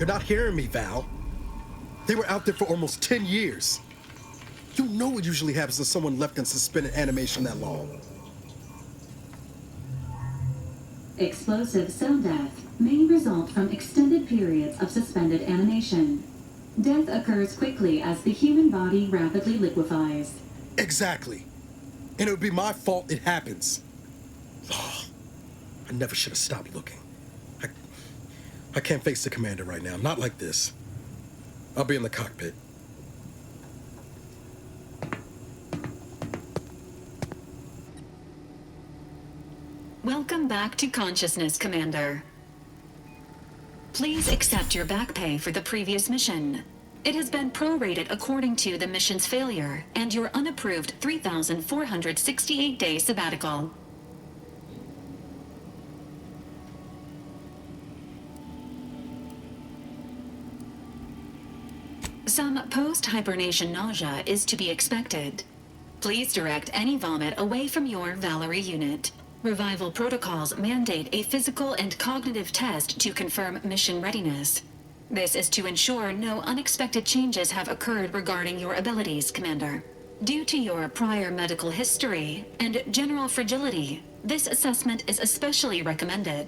You're not hearing me, Val. They were out there for almost 10 years. You know what usually happens when someone left in suspended animation that long. Explosive cell death may result from extended periods of suspended animation. Death occurs quickly as the human body rapidly liquefies. Exactly. And it would be my fault it happens. Oh, I never should have stopped looking. I can't face the commander right now, not like this. I'll be in the cockpit. Welcome back to consciousness, Commander. Please accept your back pay for the previous mission. It has been prorated according to the mission's failure and your unapproved 3,468-day sabbatical. Some post-hibernation nausea is to be expected. Please direct any vomit away from your Valerie unit. Revival protocols mandate a physical and cognitive test to confirm mission readiness. This is to ensure no unexpected changes have occurred regarding your abilities, Commander. Due to your prior medical history and general fragility, this assessment is especially recommended.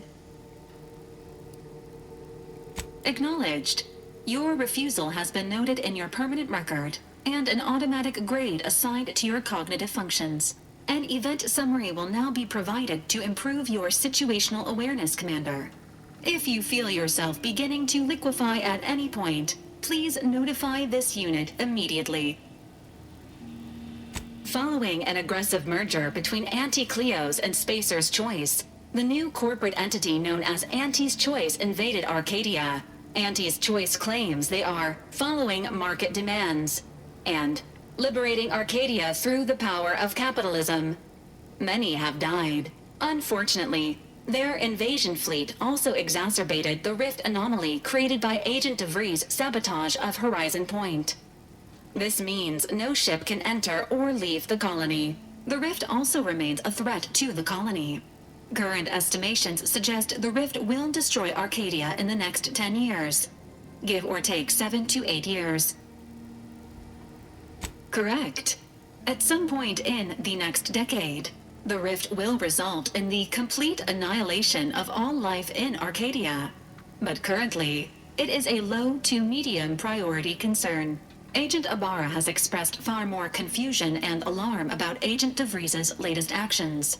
Acknowledged. Your refusal has been noted in your permanent record, and an automatic grade assigned to your cognitive functions. An event summary will now be provided to improve your situational awareness, Commander. If you feel yourself beginning to liquefy at any point, please notify this unit immediately. Following an aggressive merger between Anti-Cleo's and Spacer's Choice, the new corporate entity known as Anti's Choice invaded Arcadia. Anti's Choice claims they are following market demands and liberating Arcadia through the power of capitalism. Many have died. Unfortunately, their invasion fleet also exacerbated the rift anomaly created by Agent DeVries' sabotage of Horizon Point. This means no ship can enter or leave the colony. The rift also remains a threat to the colony. Current estimations suggest the rift will destroy Arcadia in the next 10 years. Give or take 7 to 8 years. Correct. At some point in the next decade, the rift will result in the complete annihilation of all life in Arcadia. But currently, it is a low to medium priority concern. Agent Ibarra has expressed far more confusion and alarm about Agent DeVries' latest actions.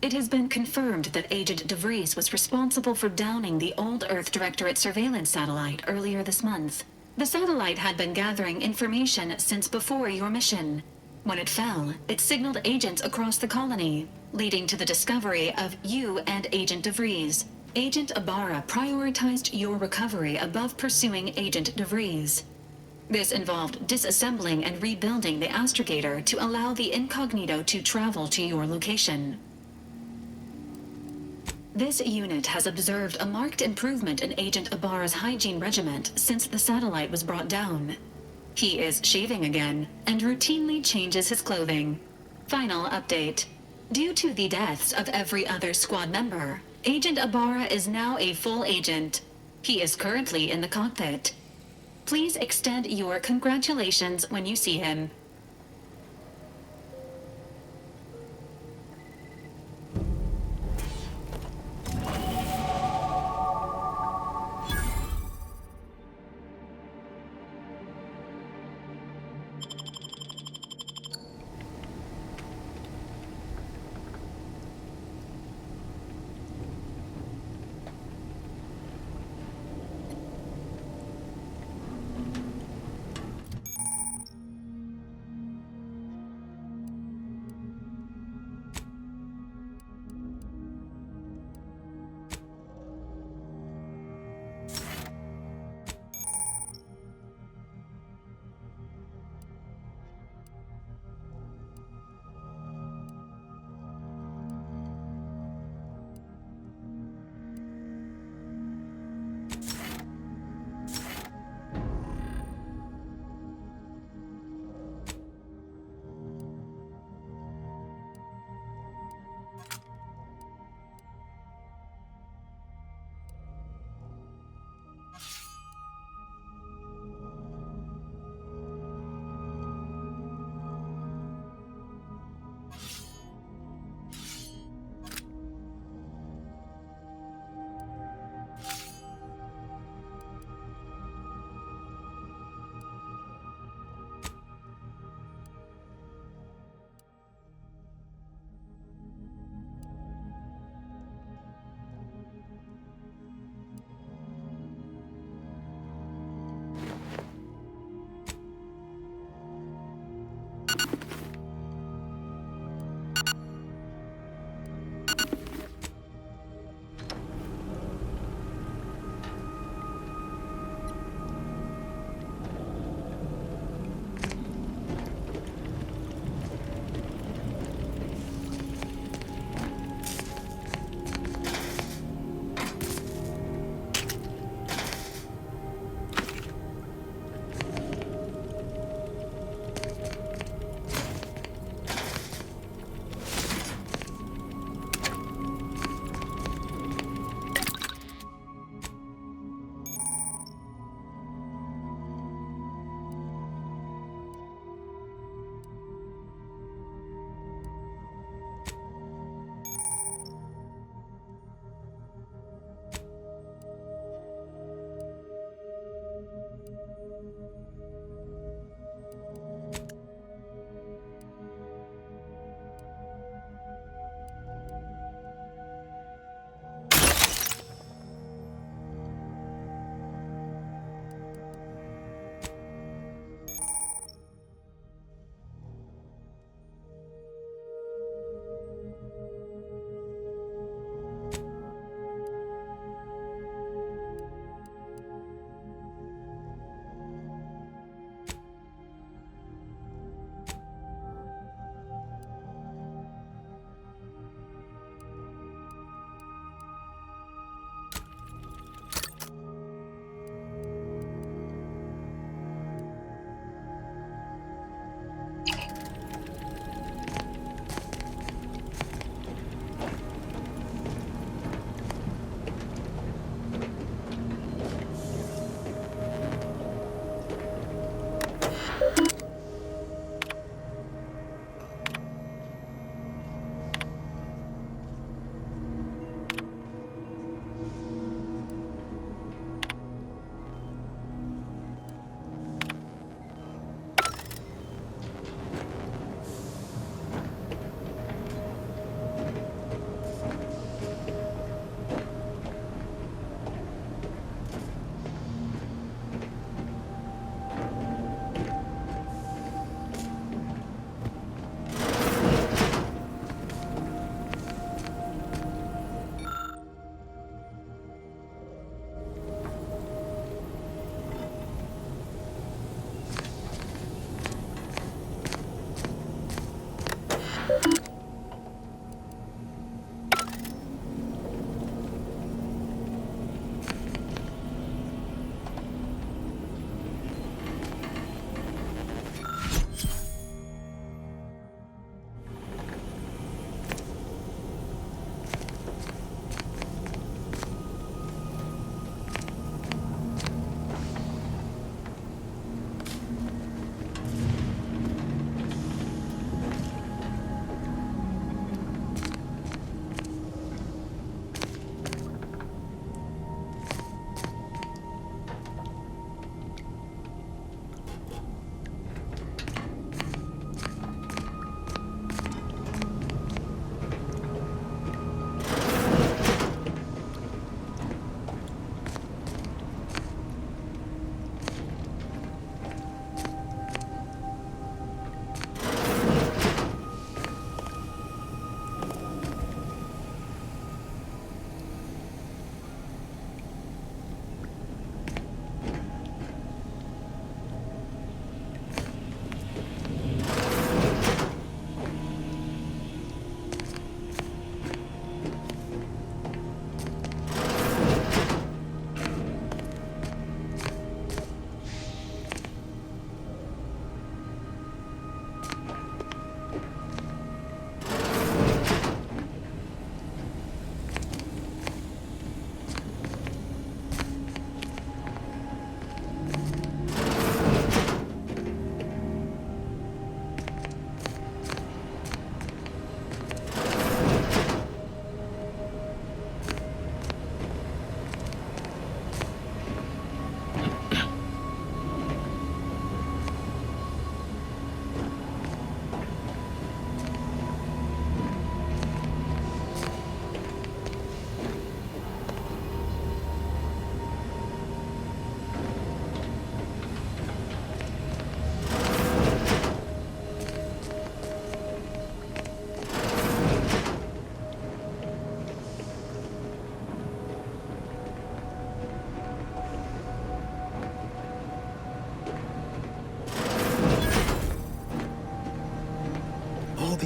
It has been confirmed that Agent DeVries was responsible for downing the Old Earth Directorate surveillance satellite earlier this month. The satellite had been gathering information since before your mission. When it fell, it signaled agents across the colony, leading to the discovery of you and Agent DeVries. Agent Ibarra prioritized your recovery above pursuing Agent DeVries. This involved disassembling and rebuilding the astrogator to allow the incognito to travel to your location. This unit has observed a marked improvement in Agent Ibarra's hygiene regimen since the satellite was brought down. He is shaving again and routinely changes his clothing. Final update. Due to the deaths of every other squad member, Agent Ibarra is now a full agent. He is currently in the cockpit. Please extend your congratulations when you see him.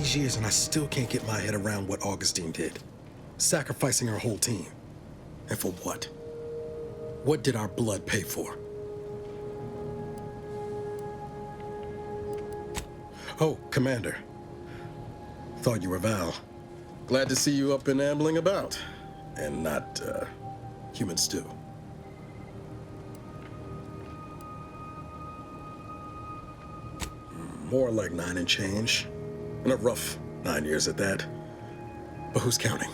these years and I still can't get my head around what Augustine did. Sacrificing her whole team. And for what? What did our blood pay for? Oh, Commander. Thought you were Val. Glad to see you up and ambling about. And not, human stew. More like 9 and change. And a rough 9 years at that. But who's counting?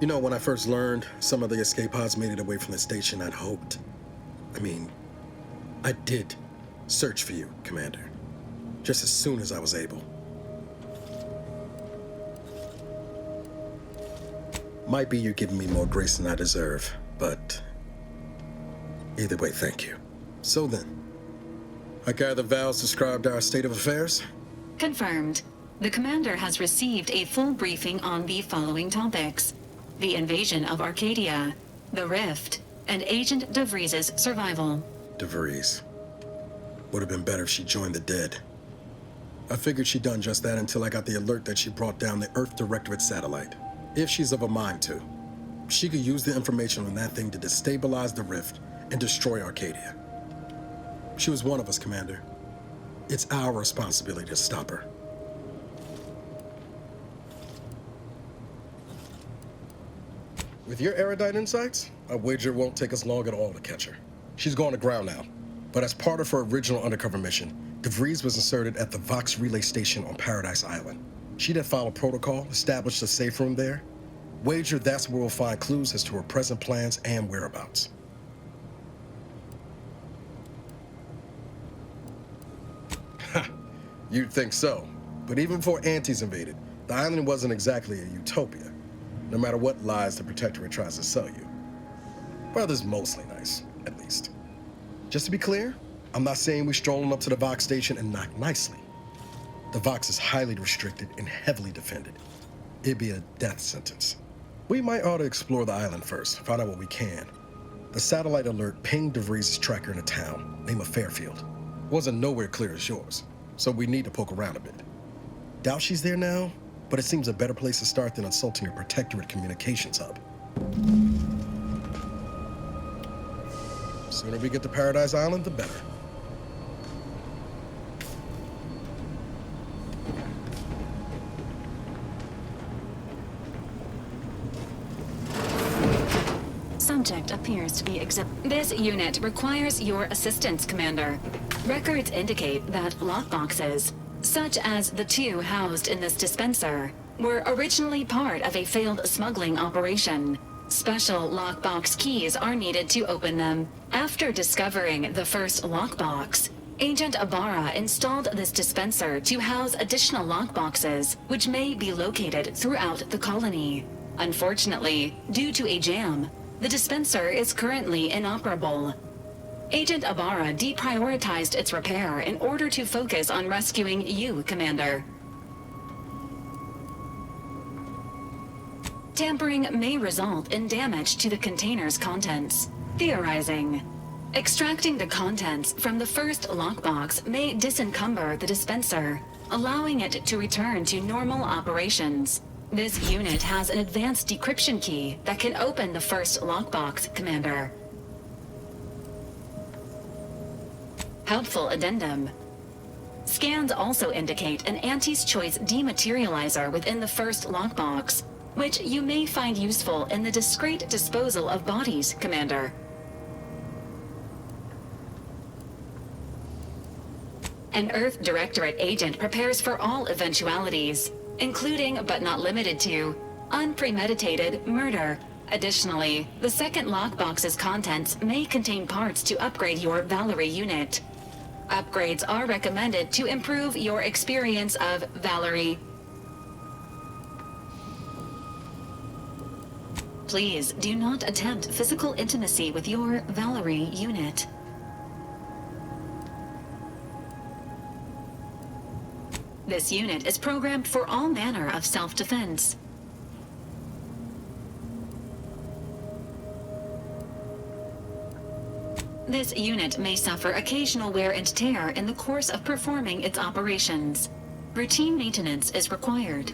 You know, when I first learned some of the escape pods made it away from the station, I'd hoped. I did search for you, Commander. Just as soon as I was able. Might be you're giving me more grace than I deserve, but either way, thank you. So then, I gather Val's described our state of affairs? Confirmed. The commander has received a full briefing on the following topics: the invasion of Arcadia, the rift, and Agent DeVries' survival. DeVries. Would have been better if she joined the dead. I figured she'd done just that until I got the alert that she brought down the Earth Directorate satellite. If she's of a mind to, she could use the information on that thing to destabilize the rift and destroy Arcadia. She was one of us, Commander. It's our responsibility to stop her. With your erudite insights, I wager it won't take us long at all to catch her. She's gone to ground now, but as part of her original undercover mission, DeVries was inserted at the Vox Relay Station on Paradise Island. She'd have followed protocol, established a safe room there. Wager that's where we'll find clues as to her present plans and whereabouts. Ha! You'd think so. But even before Antes invaded, the island wasn't exactly a utopia, no matter what lies the Protectorate tries to sell you. Brother's mostly nice, at least. Just to be clear, I'm not saying we're strolling up to the Vox station and knock nicely. The Vox is highly restricted and heavily defended. It'd be a death sentence. We might ought to explore the island first, find out what we can. The satellite alert pinged DeVries' tracker in a town, name of Fairfield. Wasn't nowhere clear as yours, so we need to poke around a bit. Doubt she's there now, but it seems a better place to start than insulting your Protectorate communications hub. Sooner we get to Paradise Island, the better. Subject appears to be This unit requires your assistance, Commander. Records indicate that lockboxes, such as the 2 housed in this dispenser, were originally part of a failed smuggling operation. Special lockbox keys are needed to open them. After discovering the first lockbox, Agent Ibarra installed this dispenser to house additional lockboxes, which may be located throughout the colony. Unfortunately, due to a jam, the dispenser is currently inoperable. Agent Ibarra deprioritized its repair in order to focus on rescuing you, Commander. Tampering may result in damage to the container's contents. Theorizing. Extracting the contents from the first lockbox may disencumber the dispenser, allowing it to return to normal operations. This unit has an advanced decryption key that can open the first lockbox, Commander. Helpful addendum. Scans also indicate an Antes Choice dematerializer within the first lockbox, which you may find useful in the discreet disposal of bodies, Commander. An Earth Directorate agent prepares for all eventualities, including but not limited to unpremeditated murder. Additionally, the second lockbox's contents may contain parts to upgrade your Valerie unit. Upgrades are recommended to improve your experience of Valerie. Please do not attempt physical intimacy with your Valerie unit. This unit is programmed for all manner of self-defense. This unit may suffer occasional wear and tear in the course of performing its operations. Routine maintenance is required.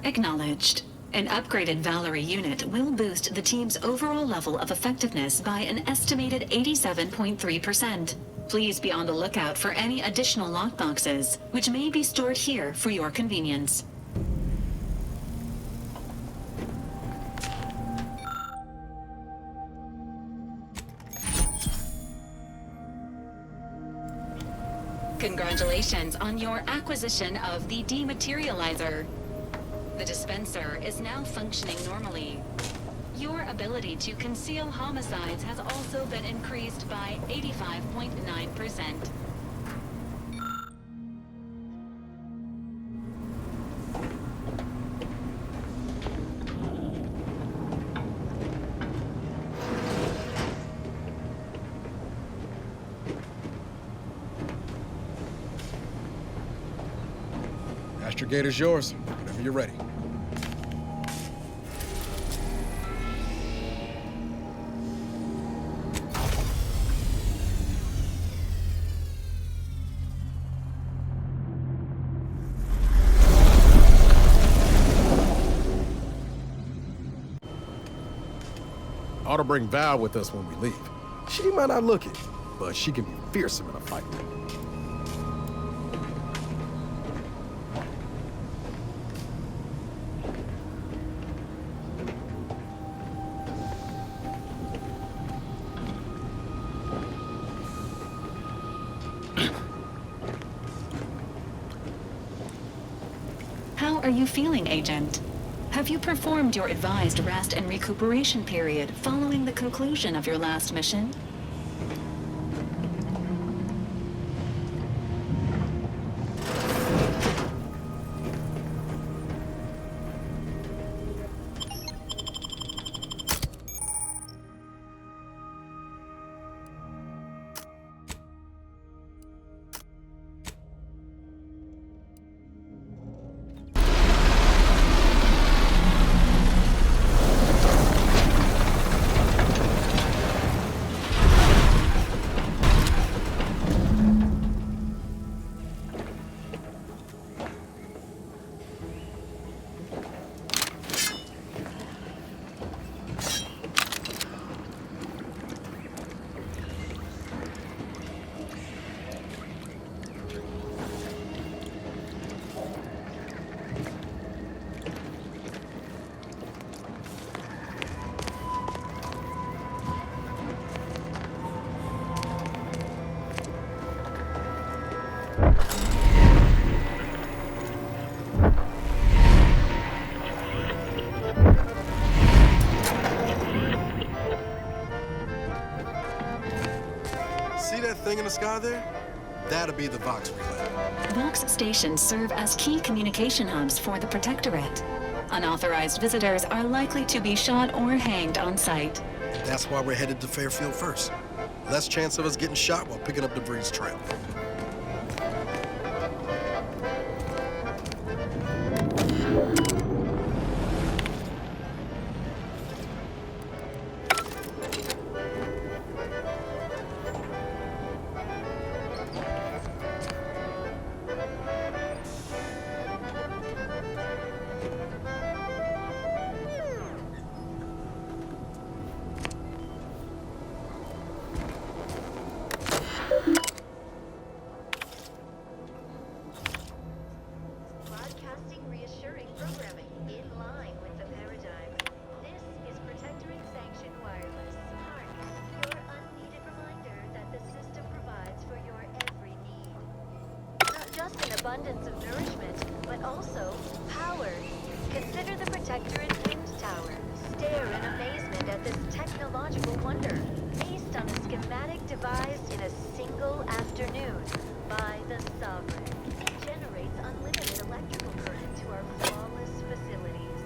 Acknowledged. An upgraded Valerie unit will boost the team's overall level of effectiveness by an estimated 87.3%. Please be on the lookout for any additional lockboxes, which may be stored here for your convenience. Congratulations on your acquisition of the dematerializer. The dispenser is now functioning normally. Your ability to conceal homicides has also been increased by 85.9%. Astrogator's yours, whenever you're ready. Ought to bring Val with us when we leave. She might not look it, but she can be fearsome in a fight. How are you feeling, Agent? Have you performed your advised rest and recuperation period following the conclusion of your last mission? Thing in the sky there? That'll be the Vox relay. Vox stations serve as key communication hubs for the Protectorate. Unauthorized visitors are likely to be shot or hanged on sight. That's why we're headed to Fairfield first. Less chance of us getting shot while picking up debris trail. Abundance of nourishment, but also power. Consider the Protectorate Wind Tower. Stare in amazement at this technological wonder, based on a schematic devised in a single afternoon by the Sovereign. It generates unlimited electrical current to our flawless facilities,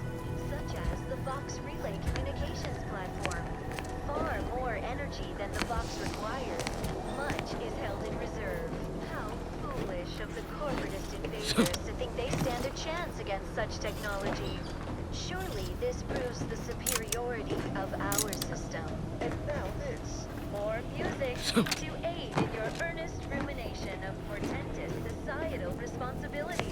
such as the Vox Relay Communications Platform. Far more energy than the Vox requires. Much is held in reserve. How foolish of the corporatist invaders to think they stand a chance against such technology. Surely this proves the superiority of our system. And now this. More music to aid in your earnest rumination of portentous societal responsibilities.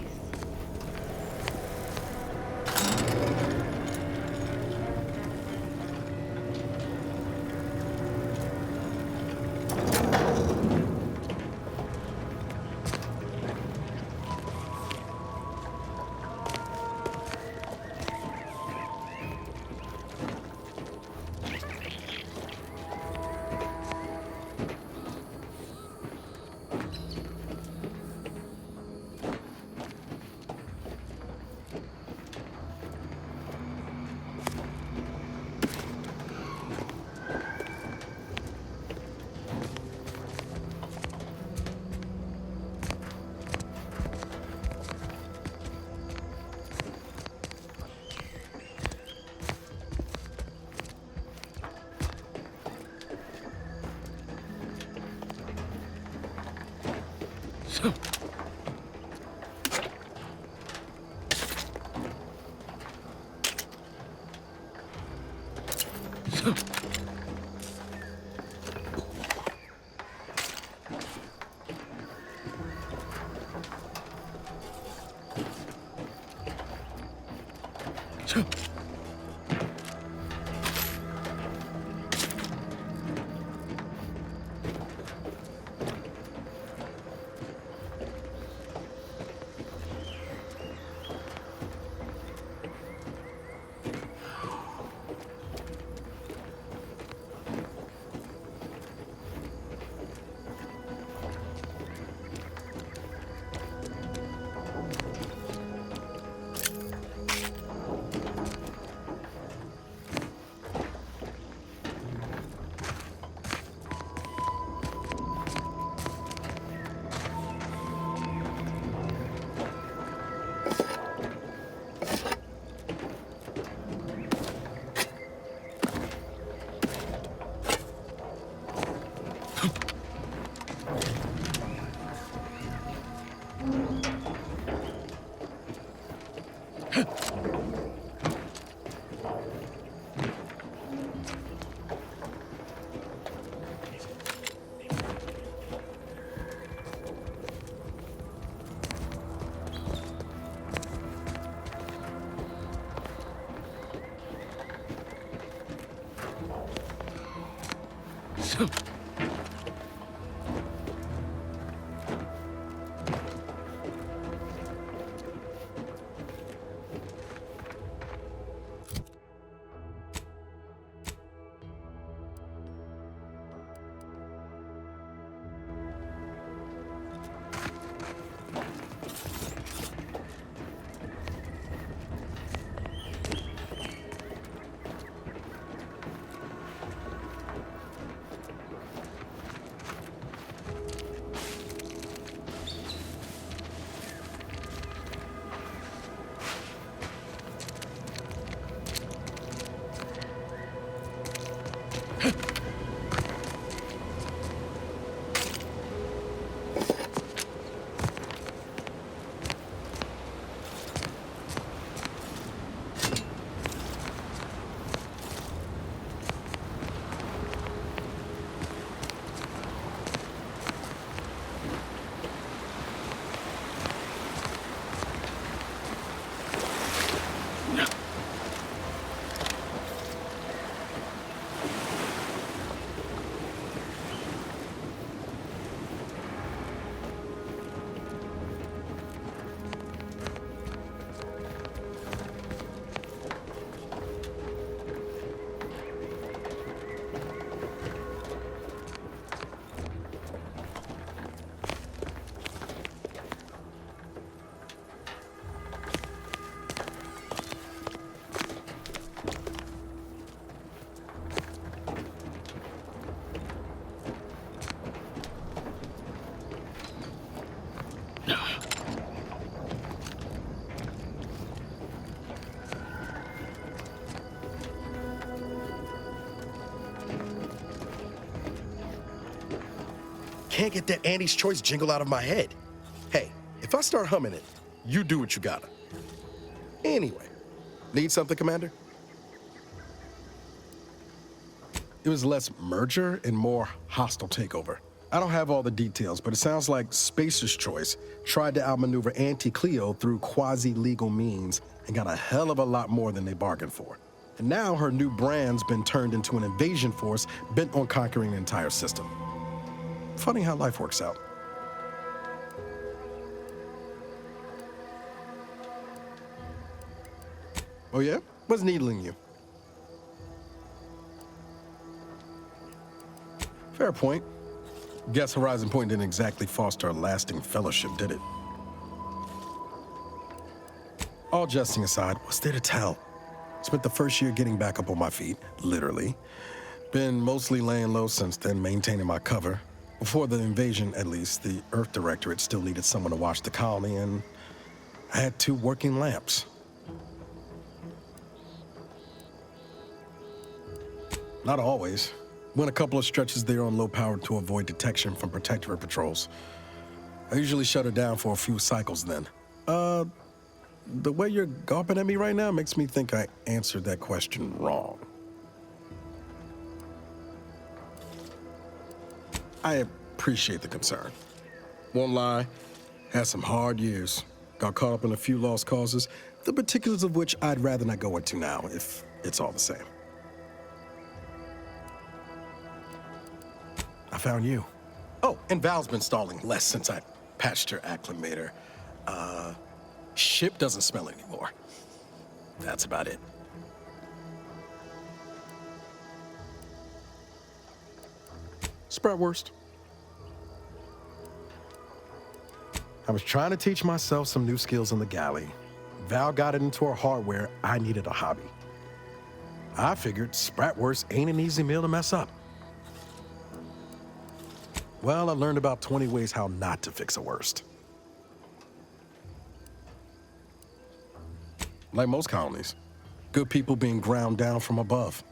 Can't get that Andy's Choice jingle out of my head. Hey, if I start humming it, you do what you gotta. Anyway, need something, Commander? It was less merger and more hostile takeover. I don't have all the details, but it sounds like Spacer's Choice tried to outmaneuver Auntie Cleo through quasi-legal means and got a hell of a lot more than they bargained for. And now her new brand's been turned into an invasion force bent on conquering the entire system. Funny how life works out. Oh yeah? What's needling you? Fair point. Guess Horizon Point didn't exactly foster a lasting fellowship, did it? All jesting aside, what's there to tell? Spent the first year getting back up on my feet, literally. Been mostly laying low since then, maintaining my cover. Before the invasion, at least, the Earth Directorate still needed someone to watch the colony, and I had 2 working lamps. Not always. Went a couple of stretches there on low power to avoid detection from Protectorate patrols. I usually shut it down for a few cycles then. The way you're gawping at me right now makes me think I answered that question wrong. I appreciate the concern. Won't lie, had some hard years. Got caught up in a few lost causes, the particulars of which I'd rather not go into now, if it's all the same. I found you. Oh, and Val's been stalling less since I patched her acclimator. Ship doesn't smell anymore. That's about it. Spratwurst. I was trying to teach myself some new skills in the galley. Val got it into her hardware. I needed a hobby. I figured Spratwurst ain't an easy meal to mess up. Well, I learned about 20 ways how not to fix a worst. Like most colonies, good people being ground down from above.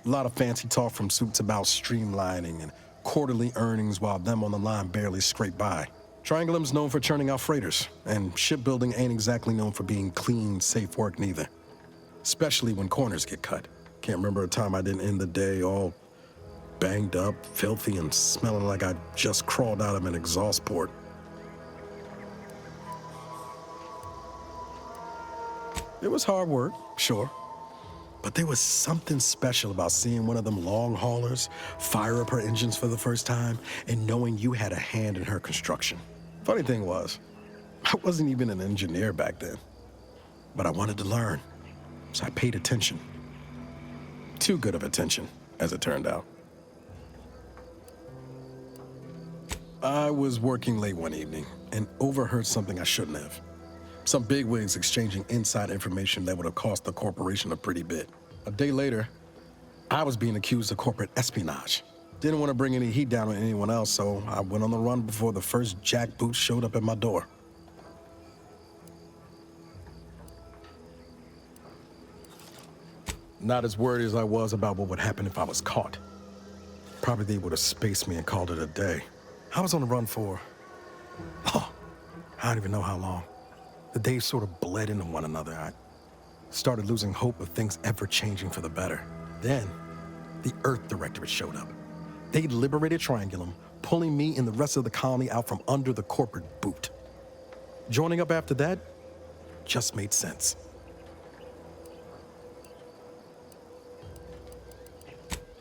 A lot of fancy talk from suits about streamlining and quarterly earnings while them on the line barely scrape by. Triangulum's known for churning out freighters, and shipbuilding ain't exactly known for being clean, safe work neither. Especially when corners get cut. Can't remember a time I didn't end the day all banged up, filthy, and smelling like I just crawled out of an exhaust port. It was hard work, sure. But there was something special about seeing one of them long haulers fire up her engines for the first time and knowing you had a hand in her construction. Funny thing was, I wasn't even an engineer back then. But I wanted to learn, so I paid attention. Too good of attention, as it turned out. I was working late one evening and overheard something I shouldn't have. Some bigwigs exchanging inside information that would have cost the corporation a pretty bit. A day later, I was being accused of corporate espionage. Didn't want to bring any heat down on anyone else, so I went on the run before the first jackboot showed up at my door. Not as worried as I was about what would happen if I was caught. Probably they would have spaced me and called it a day. I was on the run for, I don't even know how long. The days sort of bled into one another. I started losing hope of things ever changing for the better. Then, the Earth Directorate showed up. They liberated Triangulum, pulling me and the rest of the colony out from under the corporate boot. Joining up after that just made sense.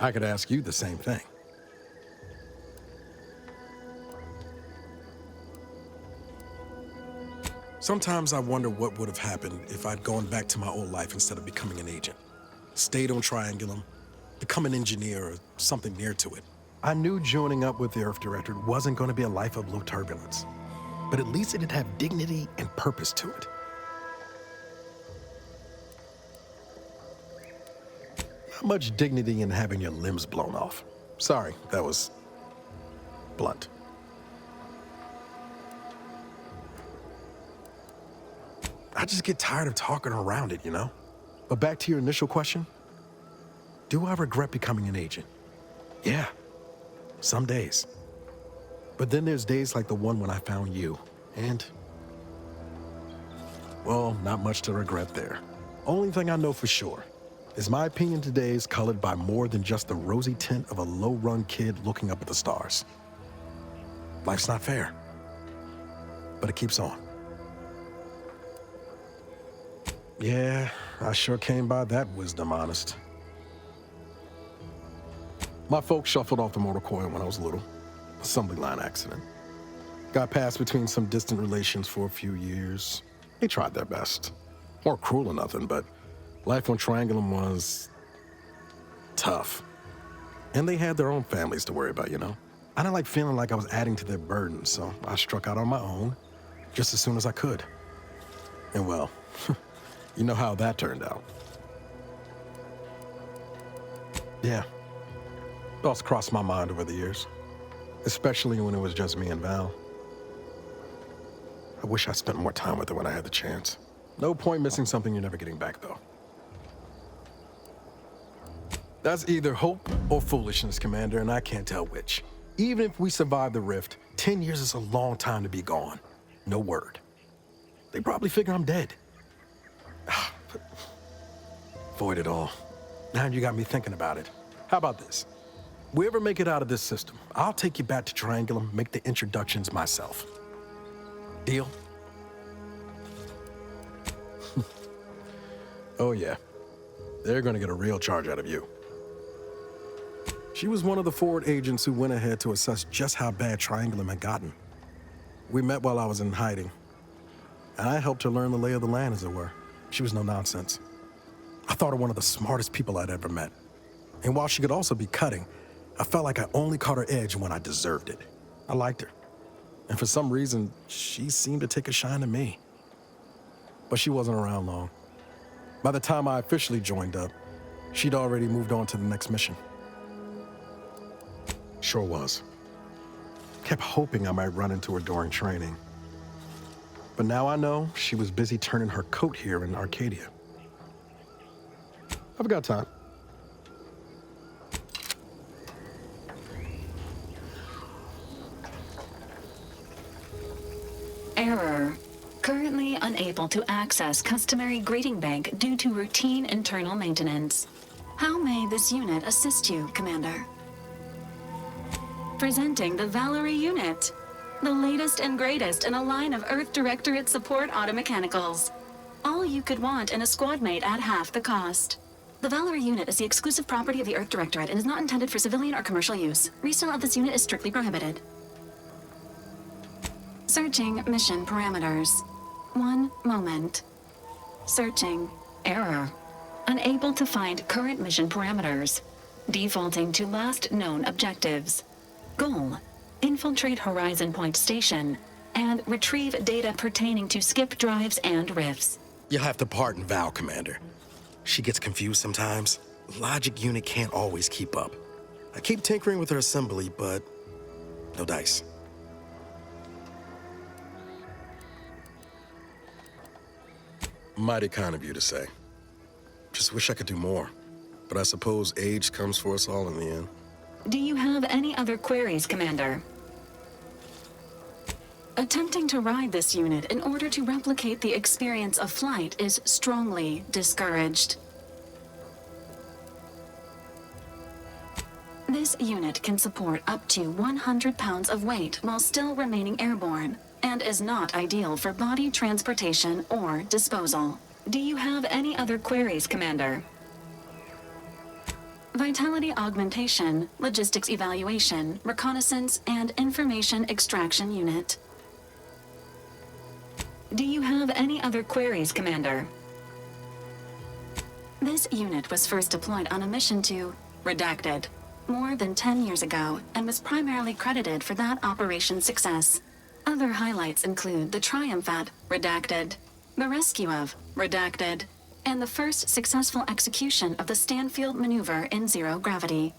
I could ask you the same thing. Sometimes I wonder what would have happened if I'd gone back to my old life instead of becoming an agent. Stayed on Triangulum, become an engineer or something near to it. I knew joining up with the Earth Directorate wasn't going to be a life of low turbulence, but at least it'd have dignity and purpose to it. Not much dignity in having your limbs blown off. Sorry, that was blunt. I just get tired of talking around it, you know? But back to your initial question, do I regret becoming an agent? Yeah, some days. But then there's days like the one when I found you, and, well, not much to regret there. Only thing I know for sure, is my opinion today is colored by more than just the rosy tint of a low-run kid looking up at the stars. Life's not fair, but it keeps on. Yeah, I sure came by that wisdom, honest. My folks shuffled off the motor coil when I was little. Assembly line accident. Got passed between some distant relations for a few years. They tried their best. Weren't cruel or nothing, but life on Triangulum was tough. And they had their own families to worry about, you know? I didn't like feeling like I was adding to their burden, so I struck out on my own just as soon as I could. And well, you know how that turned out. Yeah. Thoughts crossed my mind over the years, especially when it was just me and Val. I wish I spent more time with her when I had the chance. No point missing something you're never getting back, though. That's either hope or foolishness, Commander, and I can't tell which. Even if we survive the rift, 10 years is a long time to be gone. No word. They probably figure I'm dead. But void it all. Now you got me thinking about it. How about this? We ever make it out of this system, I'll take you back to Triangulum, make the introductions myself. Deal? Oh yeah. They're gonna get a real charge out of you. She was one of the forward agents who went ahead to assess just how bad Triangulum had gotten. We met while I was in hiding, and I helped her learn the lay of the land, as it were. She was no nonsense. I thought her one of the smartest people I'd ever met. And while she could also be cutting, I felt like I only caught her edge when I deserved it. I liked her. And for some reason, she seemed to take a shine to me. But she wasn't around long. By the time I officially joined up, she'd already moved on to the next mission. Sure was. Kept hoping I might run into her during training. But now I know she was busy turning her coat here in Arcadia. I've got time. Error. Currently unable to access customary greeting bank due to routine internal maintenance. How may this unit assist you, Commander? Presenting the Valerie unit, the latest and greatest in a line of Earth Directorate support automechanicals. All you could want in a squad mate at half the cost. The Valerie unit is the exclusive property of the Earth Directorate and is not intended for civilian or commercial use. Resale of this unit is strictly prohibited. Searching mission parameters. One moment. Searching. Error. Unable to find current mission parameters. Defaulting to last known objectives. Goal. Infiltrate Horizon Point Station and retrieve data pertaining to skip drives and rifts. You'll have to pardon Val, Commander. She gets confused sometimes. Logic unit can't always keep up. I keep tinkering with her assembly, but no dice. Mighty kind of you to say. Just wish I could do more. But I suppose age comes for us all in the end. Do you have any other queries, Commander? Attempting to ride this unit in order to replicate the experience of flight is strongly discouraged. This unit can support up to 100 pounds of weight while still remaining airborne, and is not ideal for body transportation or disposal. Do you have any other queries, Commander? Vitality augmentation, logistics evaluation, reconnaissance, and information extraction unit. Do you have any other queries, Commander? This unit was first deployed on a mission to Redacted more than 10 years ago and was primarily credited for that operation's success. Other highlights include the triumph at Redacted, the rescue of Redacted, and the first successful execution of the Stanfield maneuver in zero gravity.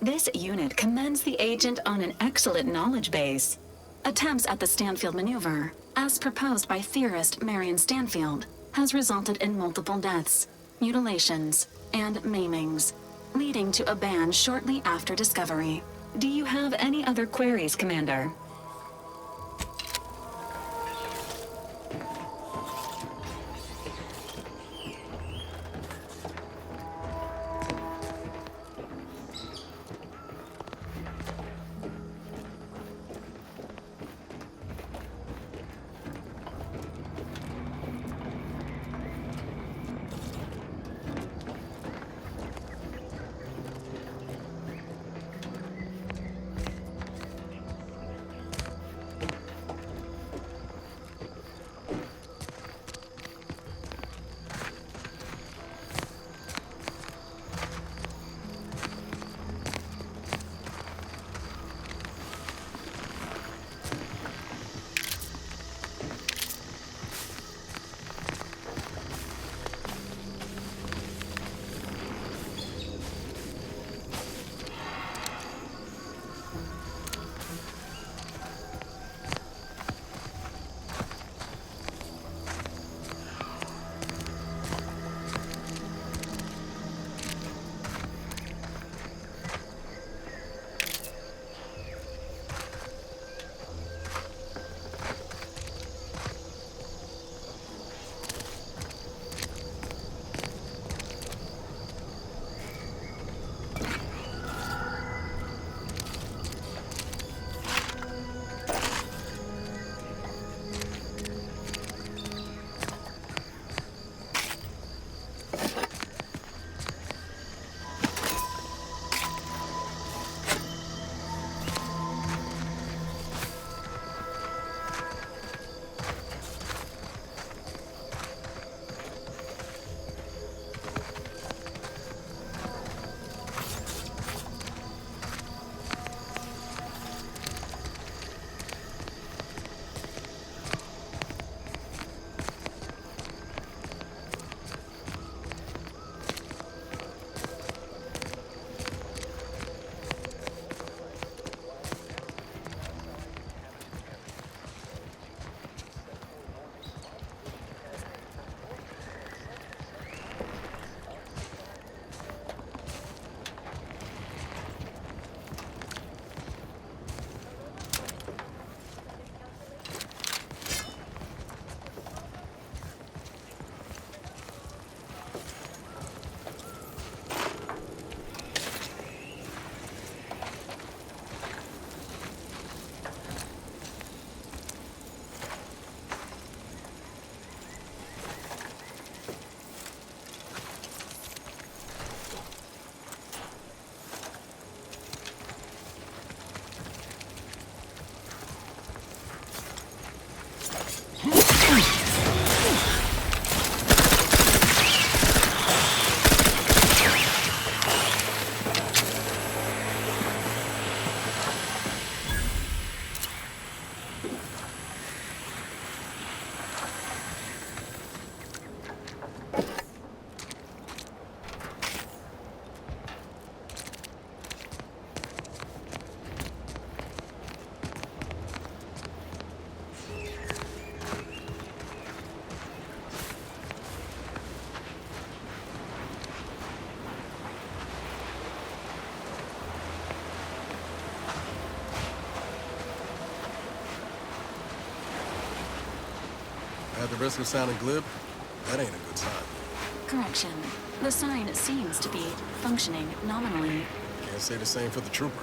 This unit commends the agent on an excellent knowledge base. Attempts at the Stanfield maneuver, as proposed by theorist Marion Stanfield, has resulted in multiple deaths, mutilations, and maimings, leading to a ban shortly after discovery. Do you have any other queries, Commander? At the risk of sounding glib, that ain't a good sign. Correction. The sign seems to be functioning nominally. Can't say the same for the trooper.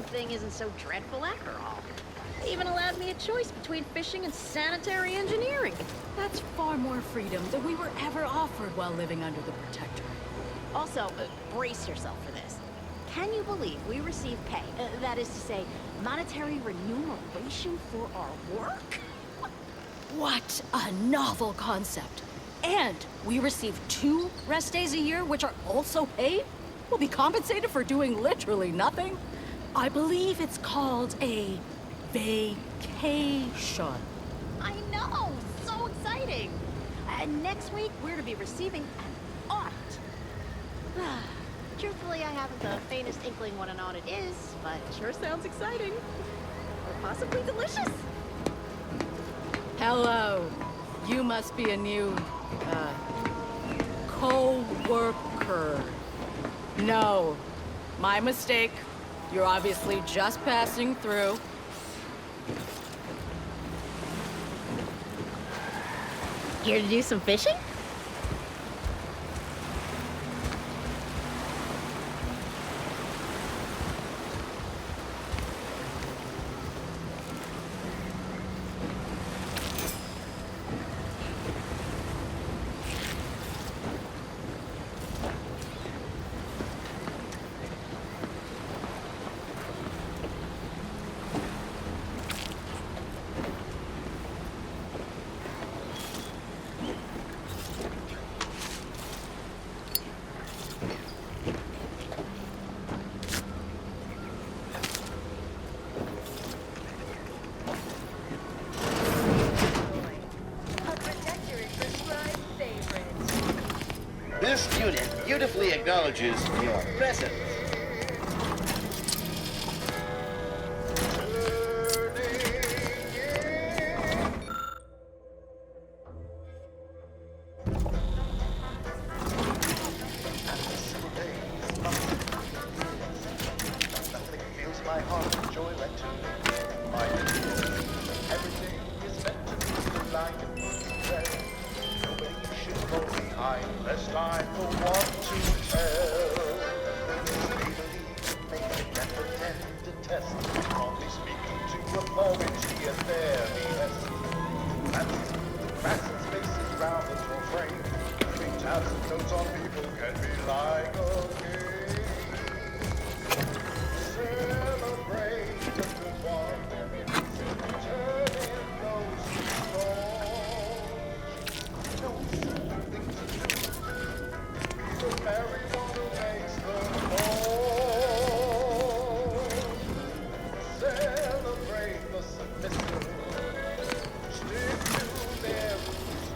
Thing isn't so dreadful after all. It even allows me a choice between fishing and sanitary engineering. That's far more freedom than we were ever offered while living under the Protectorate. Also, brace yourself for this. Can you believe we receive pay, that is to say, monetary remuneration for our work? What a novel concept. And we receive 2 rest days a year, which are also paid? We'll be compensated for doing literally nothing? I believe it's called a vacation. I know! So exciting! And next week, we're to be receiving an audit. Truthfully, I haven't the faintest inkling what an audit is, but it sure sounds exciting. Or possibly delicious. Hello. You must be a new, co-worker. No, my mistake. You're obviously just passing through. Here to do some fishing? This unit beautifully acknowledges your presence. Fills my heart with joy like to Morphology at their behest. Fancy massive spaces round the small frame. Leaving tabs and notes on people can be like a game. Celebrate the good one. Turn in those who know something to do. The merry one who makes the call. Celebrate the submissive. Stick to their roots.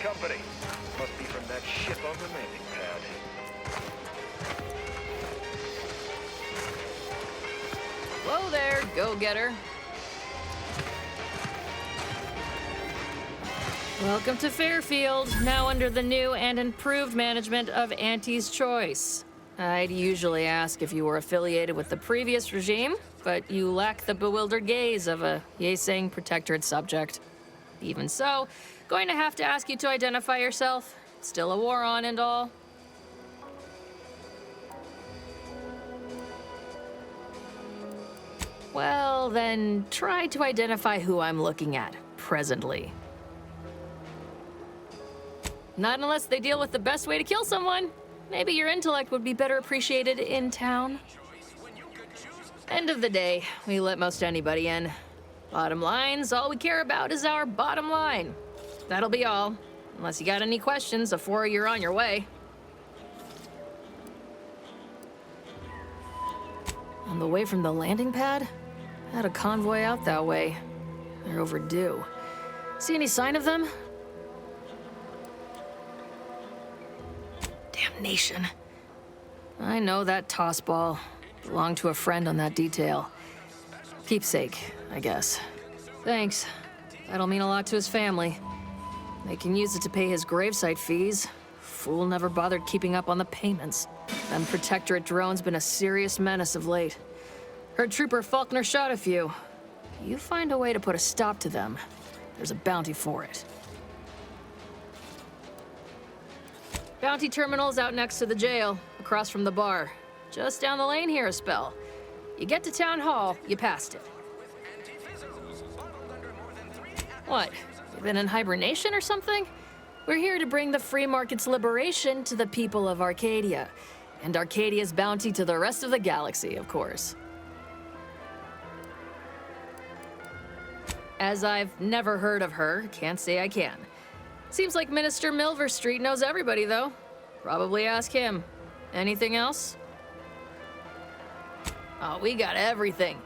Company. Must be from that ship on the landing pad. Whoa there, go-getter. Welcome to Fairfield, now under the new and improved management of Auntie's Choice. I'd usually ask if you were affiliated with the previous regime, but you lack the bewildered gaze of a yay-saying protectorate subject. Even so, going to have to ask you to identify yourself. Still a war on and all. Well, then try to identify who I'm looking at presently. Not unless they deal with the best way to kill someone. Maybe your intellect would be better appreciated in town. End of the day, we let most anybody in. Bottom line's all we care about is our bottom line. That'll be all. Unless you got any questions before you're on your way. On the way from the landing pad? Had a convoy out that way. They're overdue. See any sign of them? Damnation. I know that toss ball. Belonged to a friend on that detail. Keepsake, I guess. Thanks. That'll mean a lot to his family. They can use it to pay his gravesite fees. Fool never bothered keeping up on the payments. Them Protectorate drones been a serious menace of late. Heard Trooper Faulkner shot a few. You find a way to put a stop to them, there's a bounty for it. Bounty terminal's out next to the jail, across from the bar. Just down the lane here a spell. You get to Town Hall, you passed it. What? You been in hibernation or something? We're here to bring the free market's liberation to the people of Arcadia. And Arcadia's bounty to the rest of the galaxy, of course. As I've never heard of her, can't say I can. Seems like Minister Milverstreet knows everybody, though. Probably ask him. Anything else? Oh, we got everything.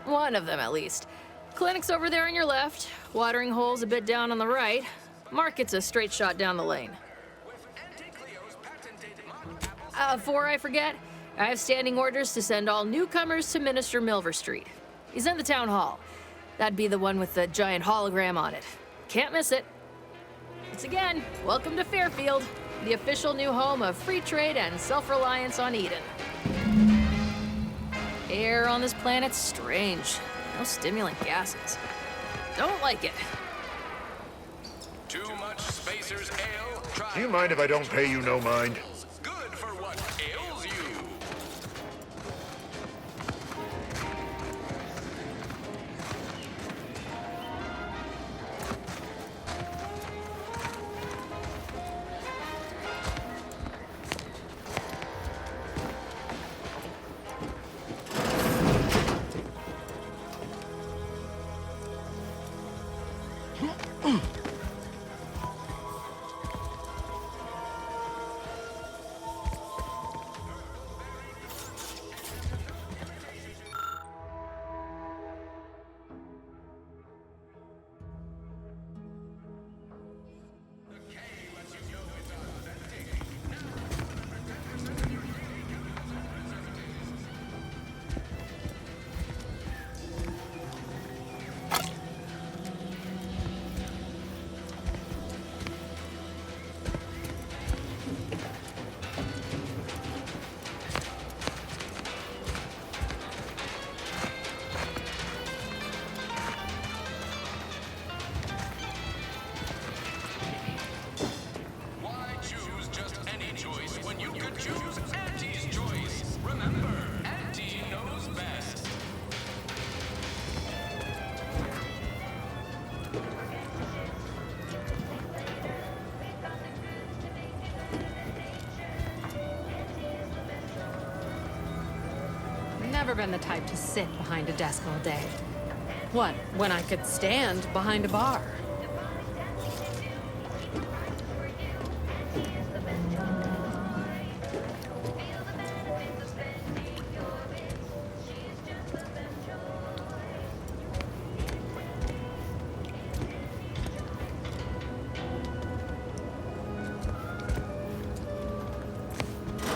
One of them, at least. Clinic's over there on your left. Watering hole's a bit down on the right. Market's a straight shot down the lane. Before I forget, I have standing orders to send all newcomers to Minister Milverstreet. He's in the town hall. That'd be the one with the giant hologram on it. Can't miss it. Once again, welcome to Fairfield, the official new home of free trade and self-reliance on Eden. Air on this planet's strange. No stimulant gases. Don't like it. Too much Spacer's ale? Try Do you mind if I don't pay you no mind? good for what ails you. Why choose just any choice when you could choose Auntie's choice? Remember, Auntie knows best. Never been the type to sit behind a desk all day. What, when I could stand behind a bar?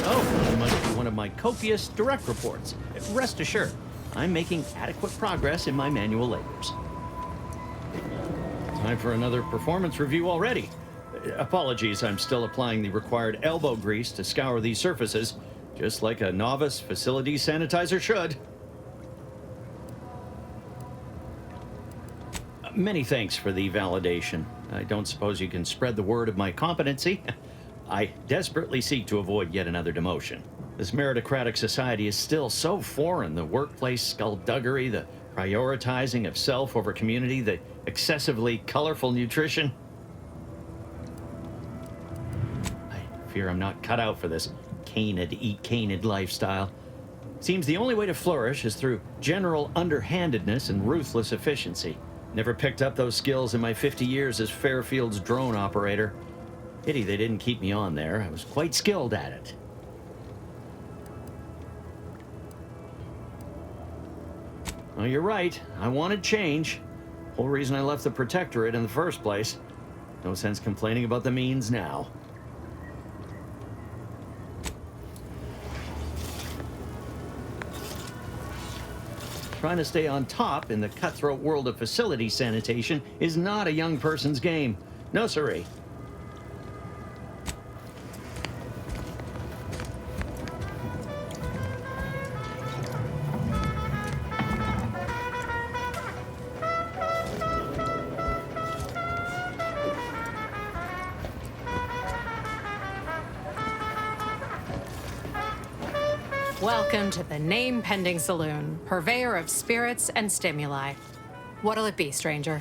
Oh, you must be one of my copious direct reports. Rest assured, I'm making adequate progress in my manual labors. Time for another performance review already. Apologies, I'm still applying the required elbow grease to scour these surfaces, just like a novice facility sanitizer should. Many thanks for the validation. I don't suppose you can spread the word of my competency. I desperately seek to avoid yet another demotion. This meritocratic society is still so foreign. The workplace skullduggery, the prioritizing of self over community, the excessively colorful nutrition. I fear I'm not cut out for this canid, eat canid lifestyle. Seems the only way to flourish is through general underhandedness and ruthless efficiency. Never picked up those skills in my 50 years as Fairfield's drone operator. Pity they didn't keep me on there. I was quite skilled at it. Well, you're right. I wanted change. Whole reason I left the Protectorate in the first place. No sense complaining about the means now. Trying to stay on top in the cutthroat world of facility sanitation is not a young person's game. No siree. Welcome to the name-pending saloon, purveyor of spirits and stimuli. What'll it be, stranger?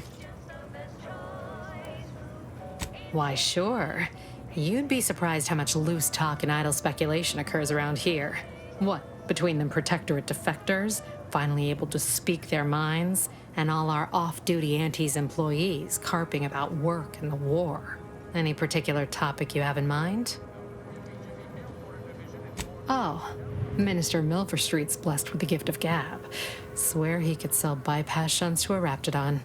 Why, sure. You'd be surprised how much loose talk and idle speculation occurs around here. What, between them Protectorate defectors, finally able to speak their minds, and all our off-duty Auntie's employees carping about work and the war. Any particular topic you have in mind? Oh. Minister Milford Street's blessed with the gift of gab. Swear he could sell bypass shunts to a raptidon.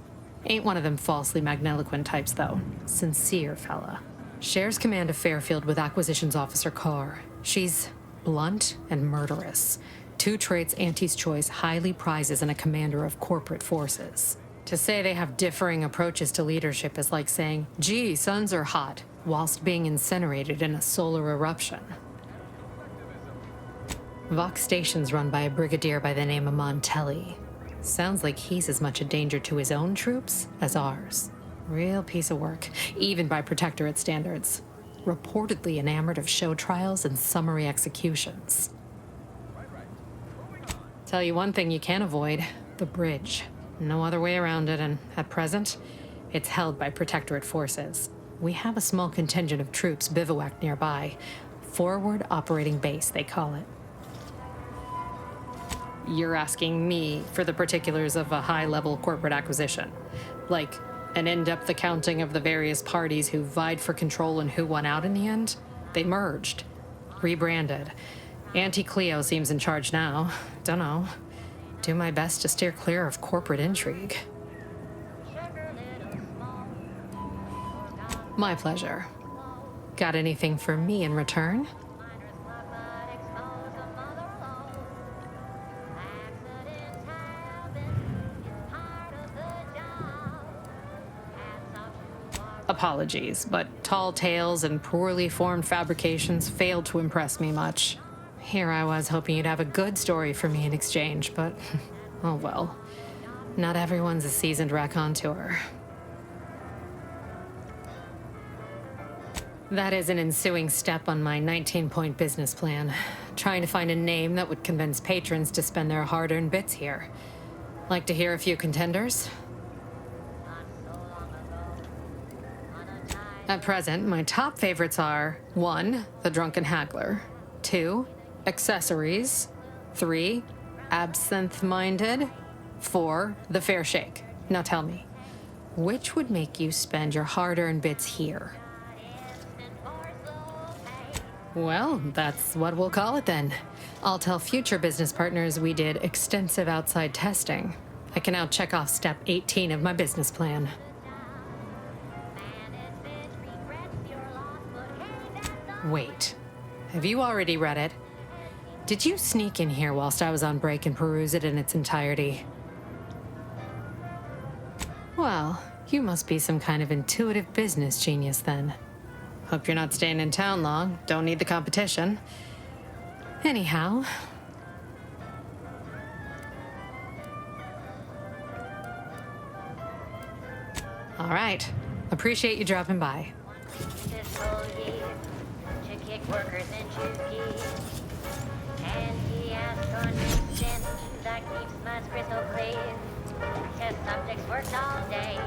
Ain't one of them falsely magniloquent types, though. Sincere fella. Shares command of Fairfield with Acquisitions Officer Carr. She's blunt and murderous. Two traits Auntie's Choice highly prizes in a commander of corporate forces. To say they have differing approaches to leadership is like saying, gee, suns are hot, whilst being incinerated in a solar eruption. Vox Station's run by a brigadier by the name of Montelli. Sounds like he's as much a danger to his own troops as ours. Real piece of work, even by Protectorate standards. Reportedly enamored of show trials and summary executions. Tell you one thing you can't avoid, the bridge. No other way around it, and at present, it's held by Protectorate forces. We have a small contingent of troops bivouacked nearby. Forward Operating Base, they call it. You're asking me for the particulars of a high-level corporate acquisition. Like an in-depth accounting of the various parties who vied for control and who won out in the end? They merged. Rebranded. Auntie Cleo seems in charge now. Dunno. Do my best to steer clear of corporate intrigue. My pleasure. Got anything for me in return? Apologies, but tall tales and poorly formed fabrications failed to impress me much. Here I was hoping you'd have a good story for me in exchange, but oh well. Not everyone's a seasoned raconteur. That is an ensuing step on my 19-point business plan. Trying to find a name that would convince patrons to spend their hard-earned bits here. Like to hear a few contenders? At present, my top favorites are 1. The Drunken Haggler, 2. Accessories, 3. Absinthe-Minded, 4. The Fair Shake. Now tell me, which would make you spend your hard-earned bits here? Well, that's what we'll call it then. I'll tell future business partners we did extensive outside testing. I can now check off step 18 of my business plan. Wait, have you already read it? Did you sneak in here whilst I was on break and peruse it in its entirety? Well, you must be some kind of intuitive business genius then. Hope you're not staying in town long. Don't need the competition. Anyhow. All right. Appreciate you dropping by. This whole year to kick workers into gear. And he has consent that keeps my crystal clear. Test subjects worked all day,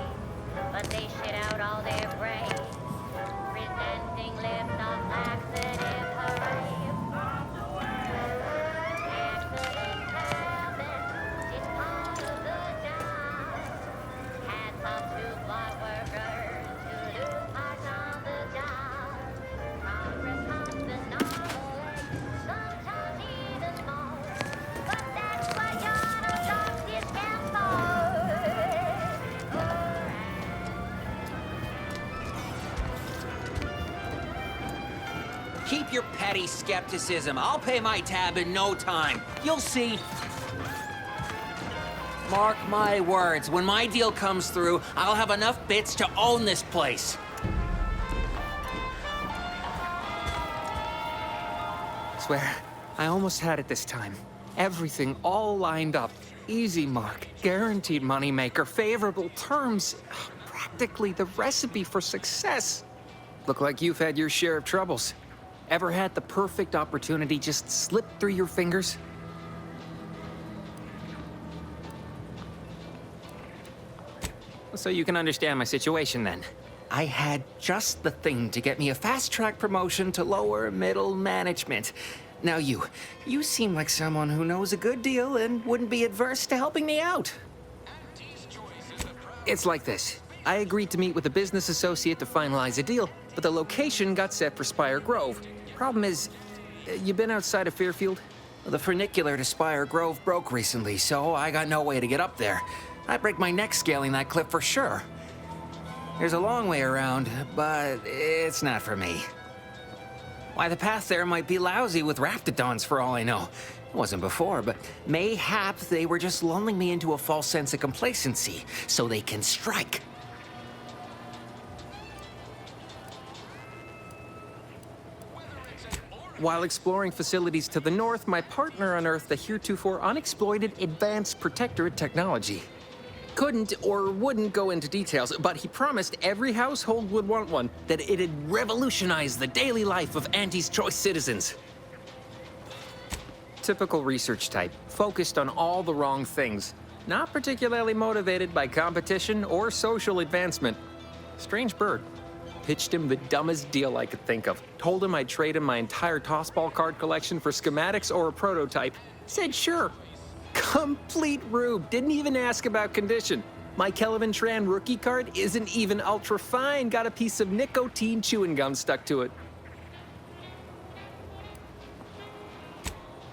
but they shit out all their brains. Presenting lift off laxative hooray. Accidents happen, it's part of the job. Hats off to block workers who lose parts on the job. Progress happens normally, sometimes even more. But that's what you're on job discount for. Keep your petty skepticism. I'll pay my tab in no time. You'll see. Mark my words, when my deal comes through, I'll have enough bits to own this place. Swear, I almost had it this time. Everything all lined up. Easy mark, guaranteed moneymaker, favorable terms. Practically the recipe for success. Look like you've had your share of troubles. Ever had the perfect opportunity just slip through your fingers? So you can understand my situation then. I had just the thing to get me a fast-track promotion to lower middle management. Now you seem like someone who knows a good deal and wouldn't be adverse to helping me out. It's like this. I agreed to meet with a business associate to finalize a deal, but the location got set for Spire Grove. Problem is, you been outside of Fairfield? The funicular to Spire Grove broke recently, so I got no way to get up there. I'd break my neck scaling that cliff for sure. There's a long way around, but it's not for me. Why, the path there might be lousy with raptidons for all I know. It wasn't before, but mayhap they were just lulling me into a false sense of complacency so they can strike. While exploring facilities to the north, my partner unearthed the heretofore unexploited advanced protectorate technology. Couldn't or wouldn't go into details, but he promised every household would want one, that it'd revolutionize the daily life of Auntie's Choice citizens. Typical research type, focused on all the wrong things. Not particularly motivated by competition or social advancement. Strange bird. Pitched him the dumbest deal I could think of. Told him I'd trade him my entire tossball card collection for schematics or a prototype. Said sure. Complete rube. Didn't even ask about condition. My Kelvin Tran rookie card isn't even ultra fine. Got a piece of nicotine chewing gum stuck to it.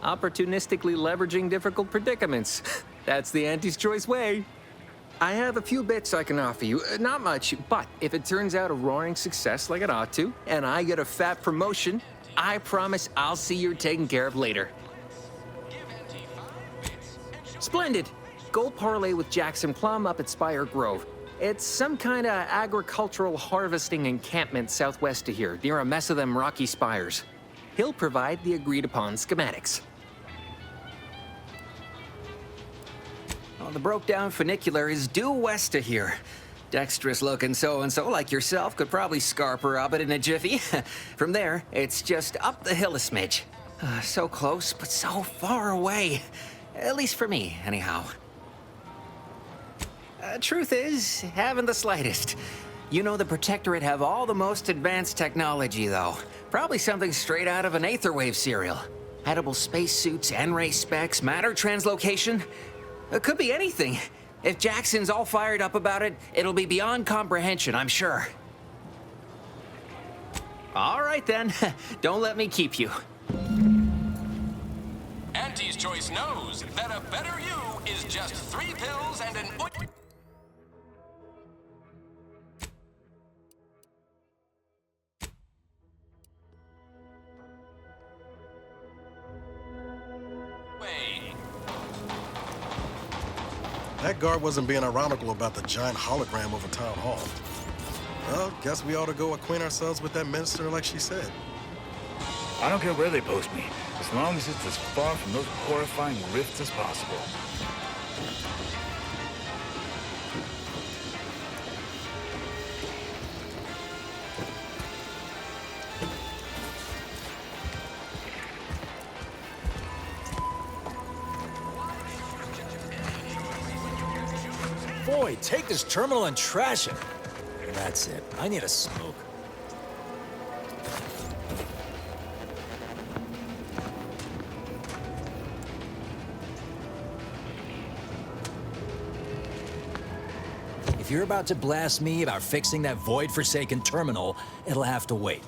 Opportunistically leveraging difficult predicaments. That's the Auntie's Choice way. I have a few bits I can offer you. Not much, but if it turns out a roaring success like it ought to, and I get a fat promotion, I promise I'll see you're taken care of later. Splendid. Go parlay with Jackson Plum up at Spire Grove. It's some kind of agricultural harvesting encampment southwest of here, near a mess of them rocky spires. He'll provide the agreed-upon schematics. Well, the broke-down funicular is due west of here. Dexterous-looking so-and-so like yourself could probably scarper up it in a jiffy. From there, it's just up the hill a smidge. So close, but so far away. At least for me, anyhow. Truth is, haven't the slightest. You know the Protectorate have all the most advanced technology, though. Probably something straight out of an Aetherwave serial. Edible spacesuits, N-ray specs, matter translocation. It could be anything. If Jackson's all fired up about it, it'll be beyond comprehension, I'm sure. All right, then. Don't let me keep you. Auntie's Choice knows that a better you is just 3 pills and an ointment. That guard wasn't being ironical about the giant hologram over Town Hall. Well, guess we ought to go acquaint ourselves with that minister like she said. I don't care where they post me, as long as it's as far from those horrifying rifts as possible. Boy, take this terminal and trash it. That's it. I need a smoke. If you're about to blast me about fixing that void-forsaken terminal, it'll have to wait.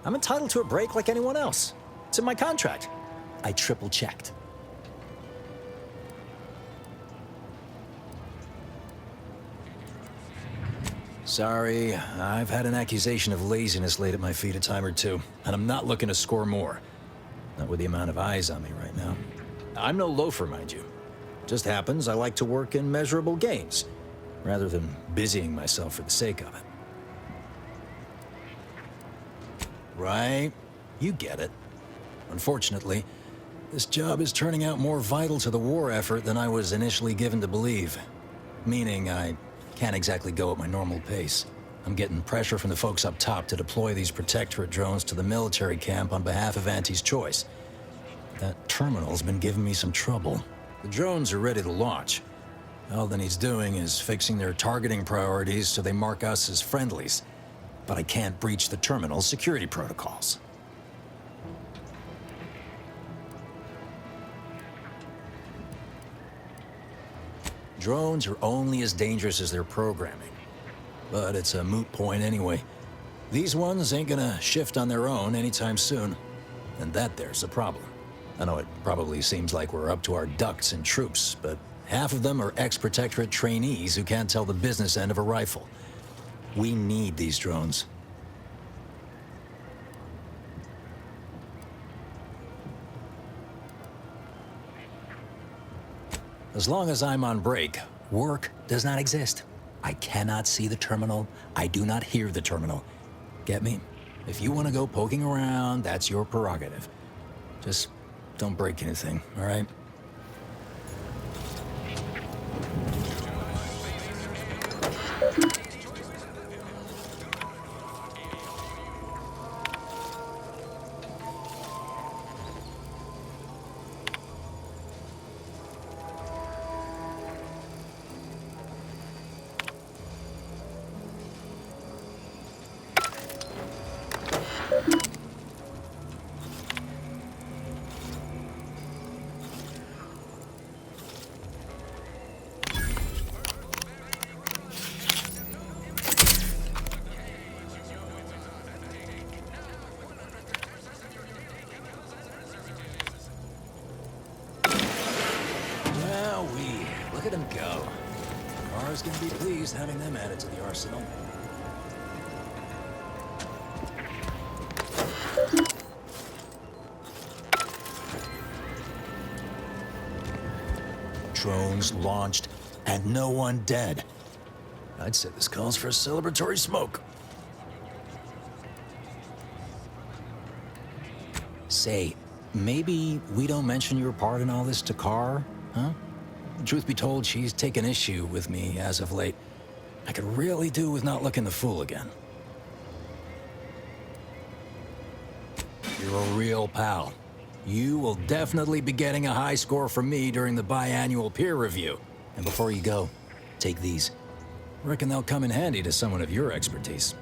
I'm entitled to a break like anyone else. It's in my contract. I triple-checked. Sorry, I've had an accusation of laziness laid at my feet a time or two, and I'm not looking to score more. Not with the amount of eyes on me right now. I'm no loafer, mind you. Just happens I like to work in measurable gains, rather than busying myself for the sake of it. Right? You get it. Unfortunately, this job is turning out more vital to the war effort than I was initially given to believe. Meaning I can't exactly go at my normal pace. I'm getting pressure from the folks up top to deploy these Protectorate drones to the military camp on behalf of Auntie's Choice. That terminal's been giving me some trouble. The drones are ready to launch. All that needs doing is fixing their targeting priorities so they mark us as friendlies. But I can't breach the terminal's security protocols. Drones are only as dangerous as their programming. But it's a moot point anyway. These ones ain't gonna shift on their own anytime soon. And that there's a problem. I know it probably seems like we're up to our ducks in troops, but half of them are ex-Protectorate trainees who can't tell the business end of a rifle. We need these drones. As long as I'm on break, work does not exist. I cannot see the terminal. I do not hear the terminal. Get me? If you want to go poking around, that's your prerogative. Just don't break anything, all right? Look at them go. Mara's gonna be pleased having them added to the arsenal. Drones launched and no one dead. I'd say this calls for a celebratory smoke. Say, maybe we don't mention your part in all this to Carr, huh? Truth be told, she's taken issue with me as of late. I could really do with not looking the fool again. You're a real pal. You will definitely be getting a high score from me during the biannual peer review. And before you go, take these. Reckon they'll come in handy to someone of your expertise.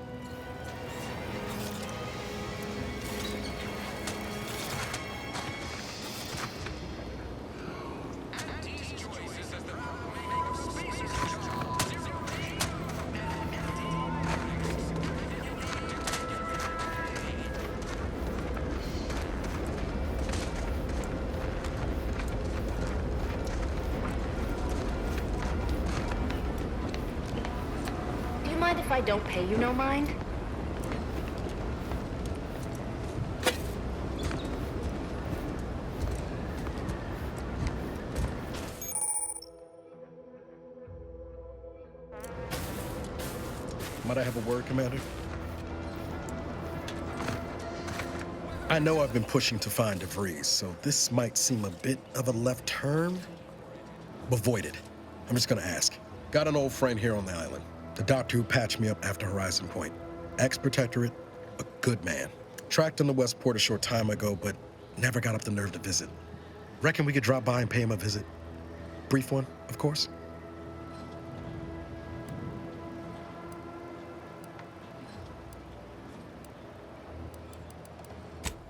If I don't pay you no mind? Might I have a word, Commander? I know I've been pushing to find DeVries, so this might seem a bit of a left turn. Avoid it. I'm just gonna ask. Got an old friend here on the island. The doctor who patched me up after Horizon Point. Ex-protectorate, a good man. Tracked on the Westport a short time ago, but never got up the nerve to visit. Reckon we could drop by and pay him a visit? Brief one, of course.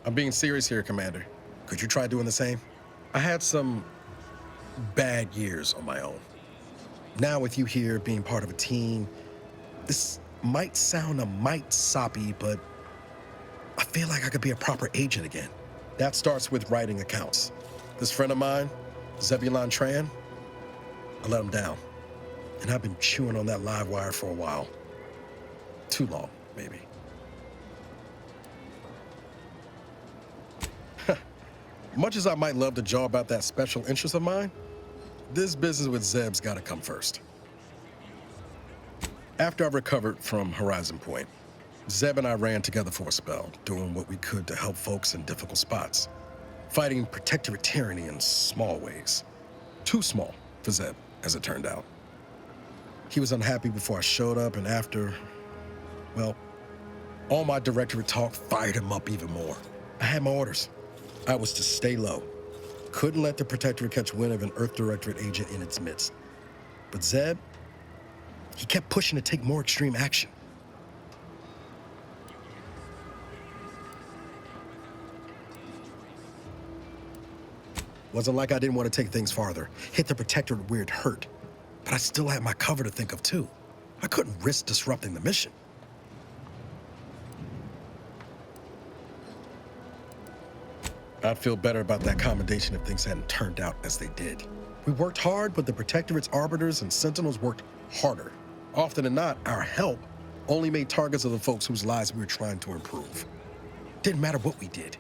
I'm being serious here, Commander. Could you try doing the same? I had some bad years on my own. Now with you here being part of a team, this might sound a mite soppy, but I feel like I could be a proper agent again. That starts with writing accounts. This friend of mine, Zebulon Tran, I let him down. And I've been chewing on that live wire for a while. Too long, maybe. Much as I might love to jaw about that special interest of mine, this business with Zeb's gotta come first. After I recovered from Horizon Point, Zeb and I ran together for a spell, doing what we could to help folks in difficult spots. Fighting protectorate tyranny in small ways. Too small for Zeb, as it turned out. He was unhappy before I showed up, and after, well, all my directorate talk fired him up even more. I had my orders. I was to stay low. Couldn't let the Protectorate catch wind of an Earth Directorate agent in its midst. But Zeb, he kept pushing to take more extreme action. Wasn't like I didn't want to take things farther, hit the Protectorate where it hurt. But I still had my cover to think of too. I couldn't risk disrupting the mission. I'd feel better about that commendation if things hadn't turned out as they did. We worked hard, but the Protectorate's arbiters and sentinels worked harder. Often than not, our help only made targets of the folks whose lives we were trying to improve. Didn't matter what we did.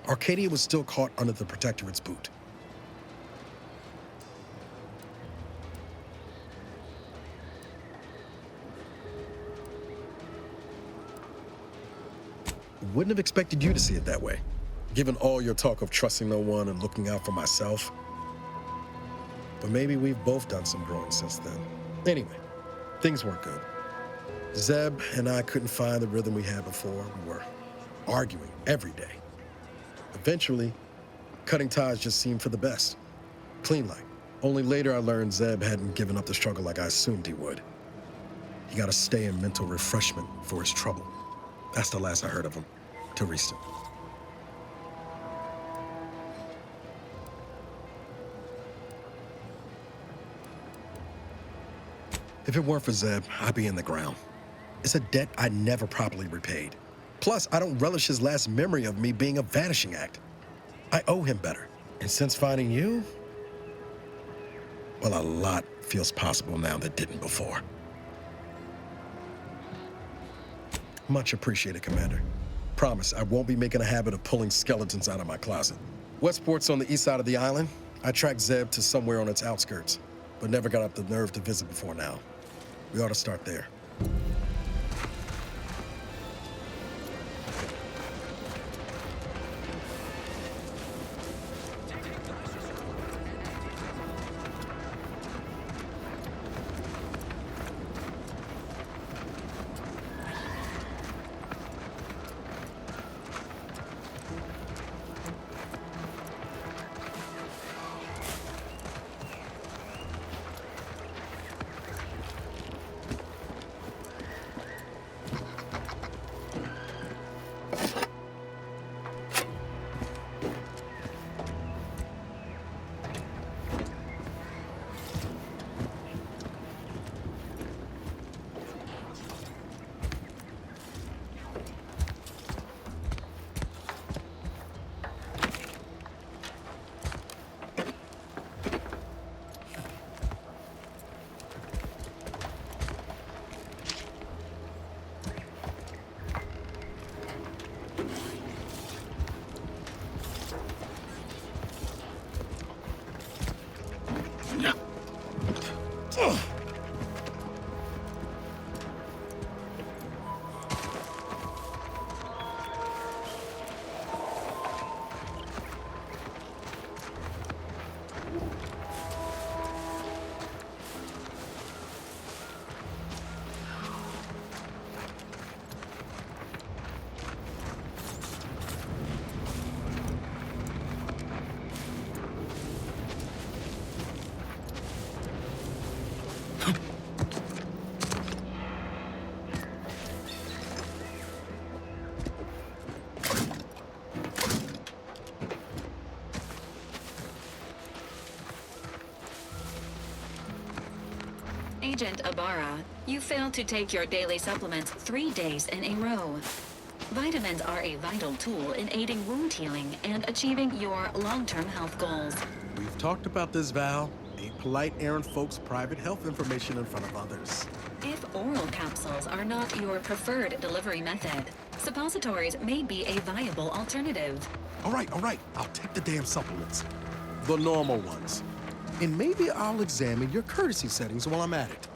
Arcadia was still caught under the Protectorate's boot. Wouldn't have expected you to see it that way. given all your talk of trusting no one and looking out for myself. But maybe we've both done some growing since then. Anyway, things weren't good. Zeb and I couldn't find the rhythm we had before. We were arguing every day. Eventually, cutting ties just seemed for the best. Clean like. Only later I learned Zeb hadn't given up the struggle like I assumed he would. He got to stay in mental refreshment for his trouble. That's the last I heard of him, till recent. If it weren't for Zeb, I'd be in the ground. It's a debt I never properly repaid. Plus, I don't relish his last memory of me being a vanishing act. I owe him better. And since finding you, well, a lot feels possible now that didn't before. Much appreciated, Commander. Promise, I won't be making a habit of pulling skeletons out of my closet. Westport's on the east side of the island. I tracked Zeb to somewhere on its outskirts, but never got up the nerve to visit before now. We ought to start there. Agent Ibarra, you failed to take your daily supplements 3 days in a row. Vitamins are a vital tool in aiding wound healing and achieving your long-term health goals. We've talked about this, Val. Ain't polite airing folks' private health information in front of others. If oral capsules are not your preferred delivery method, suppositories may be a viable alternative. All right. I'll take the damn supplements. The normal ones. And maybe I'll examine your courtesy settings while I'm at it.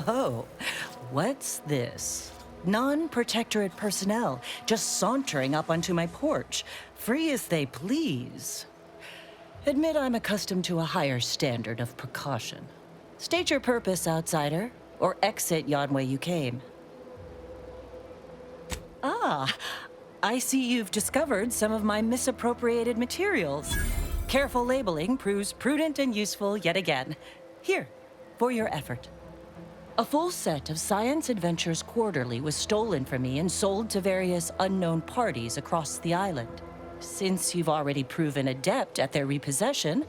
Oh, what's this? Non-protectorate personnel just sauntering up onto my porch, free as they please. Admit I'm accustomed to a higher standard of precaution. State your purpose, outsider, or exit yon way you came. Ah, I see you've discovered some of my misappropriated materials. Careful labeling proves prudent and useful yet again. Here, for your effort. A full set of Science Adventures Quarterly was stolen from me and sold to various unknown parties across the island. Since you've already proven adept at their repossession,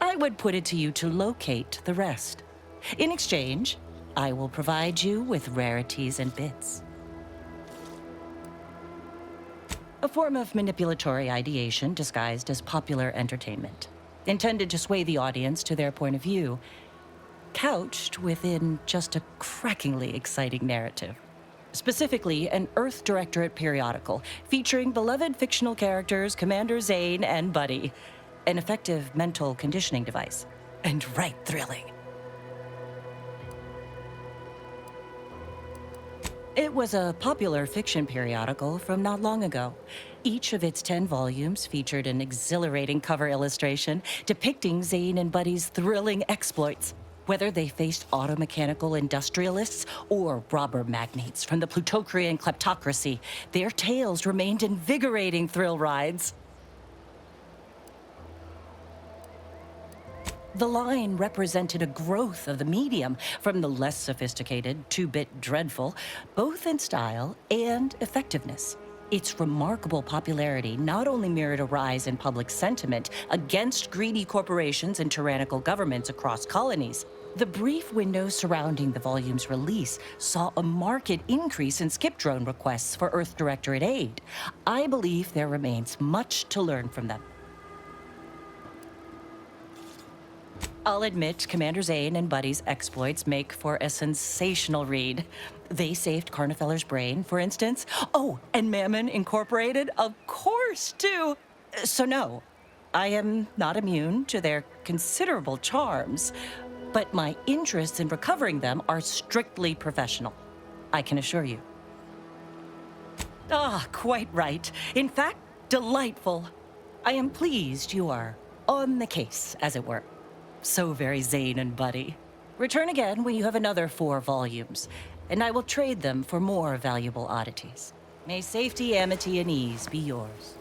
I would put it to you to locate the rest. In exchange, I will provide you with rarities and bits. A form of manipulatory ideation disguised as popular entertainment, intended to sway the audience to their point of view, couched within just a crackingly exciting narrative. Specifically, an Earth Directorate periodical featuring beloved fictional characters Commander Zane and Buddy. An effective mental conditioning device. And right thrilling. It was a popular fiction periodical from not long ago. Each of its 10 volumes featured an exhilarating cover illustration depicting Zane and Buddy's thrilling exploits. Whether they faced automechanical industrialists or robber magnates from the Plutocrian kleptocracy, their tales remained invigorating thrill rides. The line represented a growth of the medium from the less sophisticated 2-bit dreadful, both in style and effectiveness. Its remarkable popularity not only mirrored a rise in public sentiment against greedy corporations and tyrannical governments across colonies. The brief window surrounding the volume's release saw a marked increase in skip drone requests for Earth Directorate aid. I believe there remains much to learn from them. I'll admit, Commander Zane and Buddy's exploits make for a sensational read. They saved Carnifeller's brain, for instance. Oh, and Mammon Incorporated, of course, too. So no, I am not immune to their considerable charms, but my interests in recovering them are strictly professional, I can assure you. Ah, quite right. In fact, delightful. I am pleased you are on the case, as it were. So very Zane and Buddy. Return again when you have another 4 volumes, and I will trade them for more valuable oddities. May safety, amity, and ease be yours.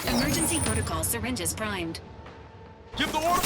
Emergency protocol syringes primed. Give the order!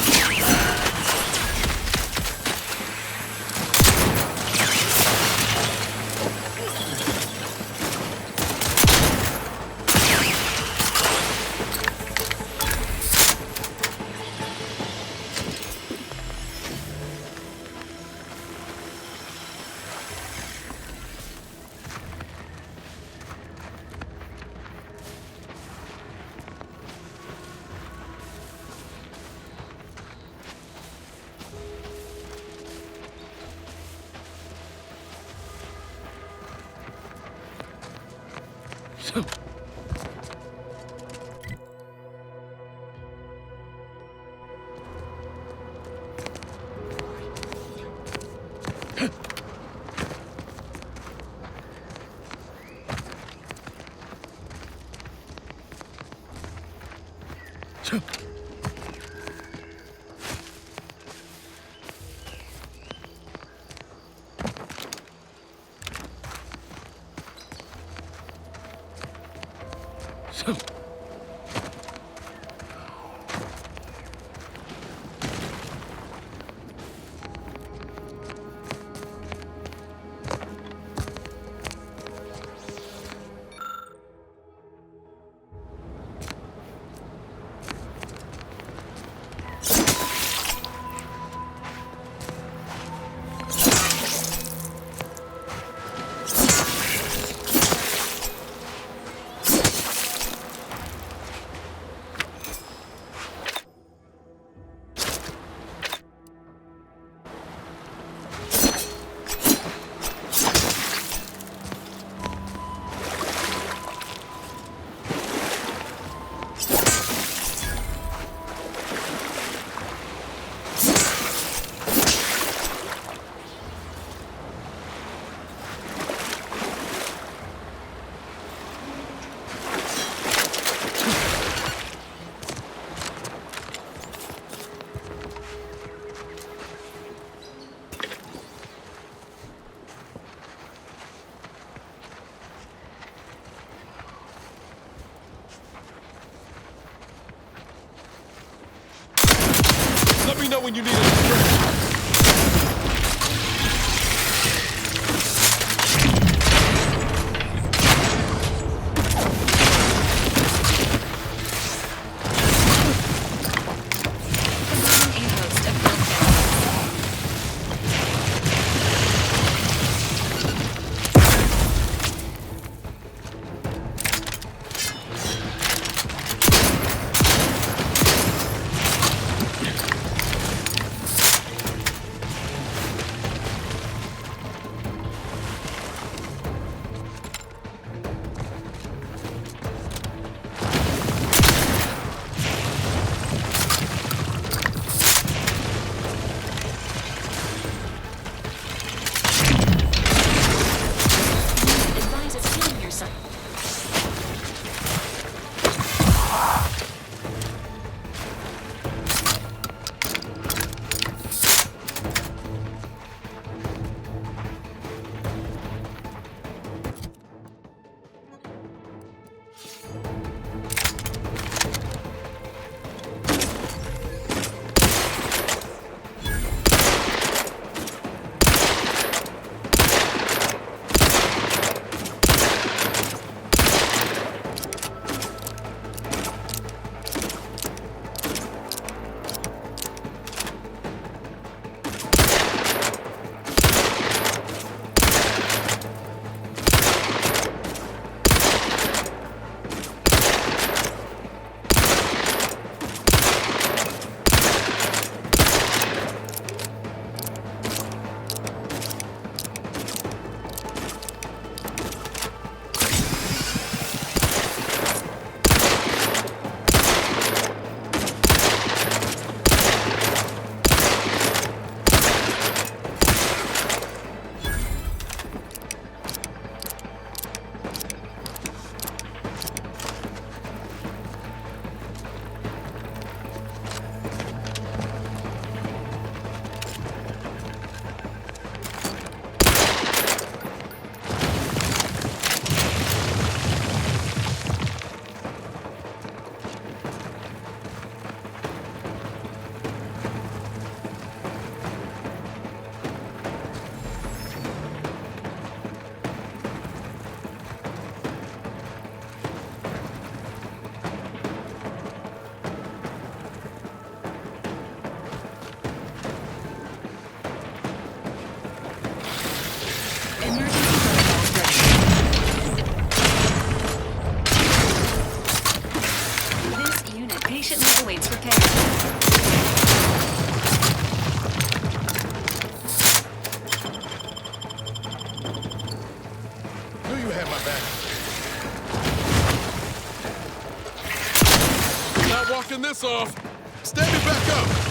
Let me know when you need a about that. Not walking this off. Stand me back up.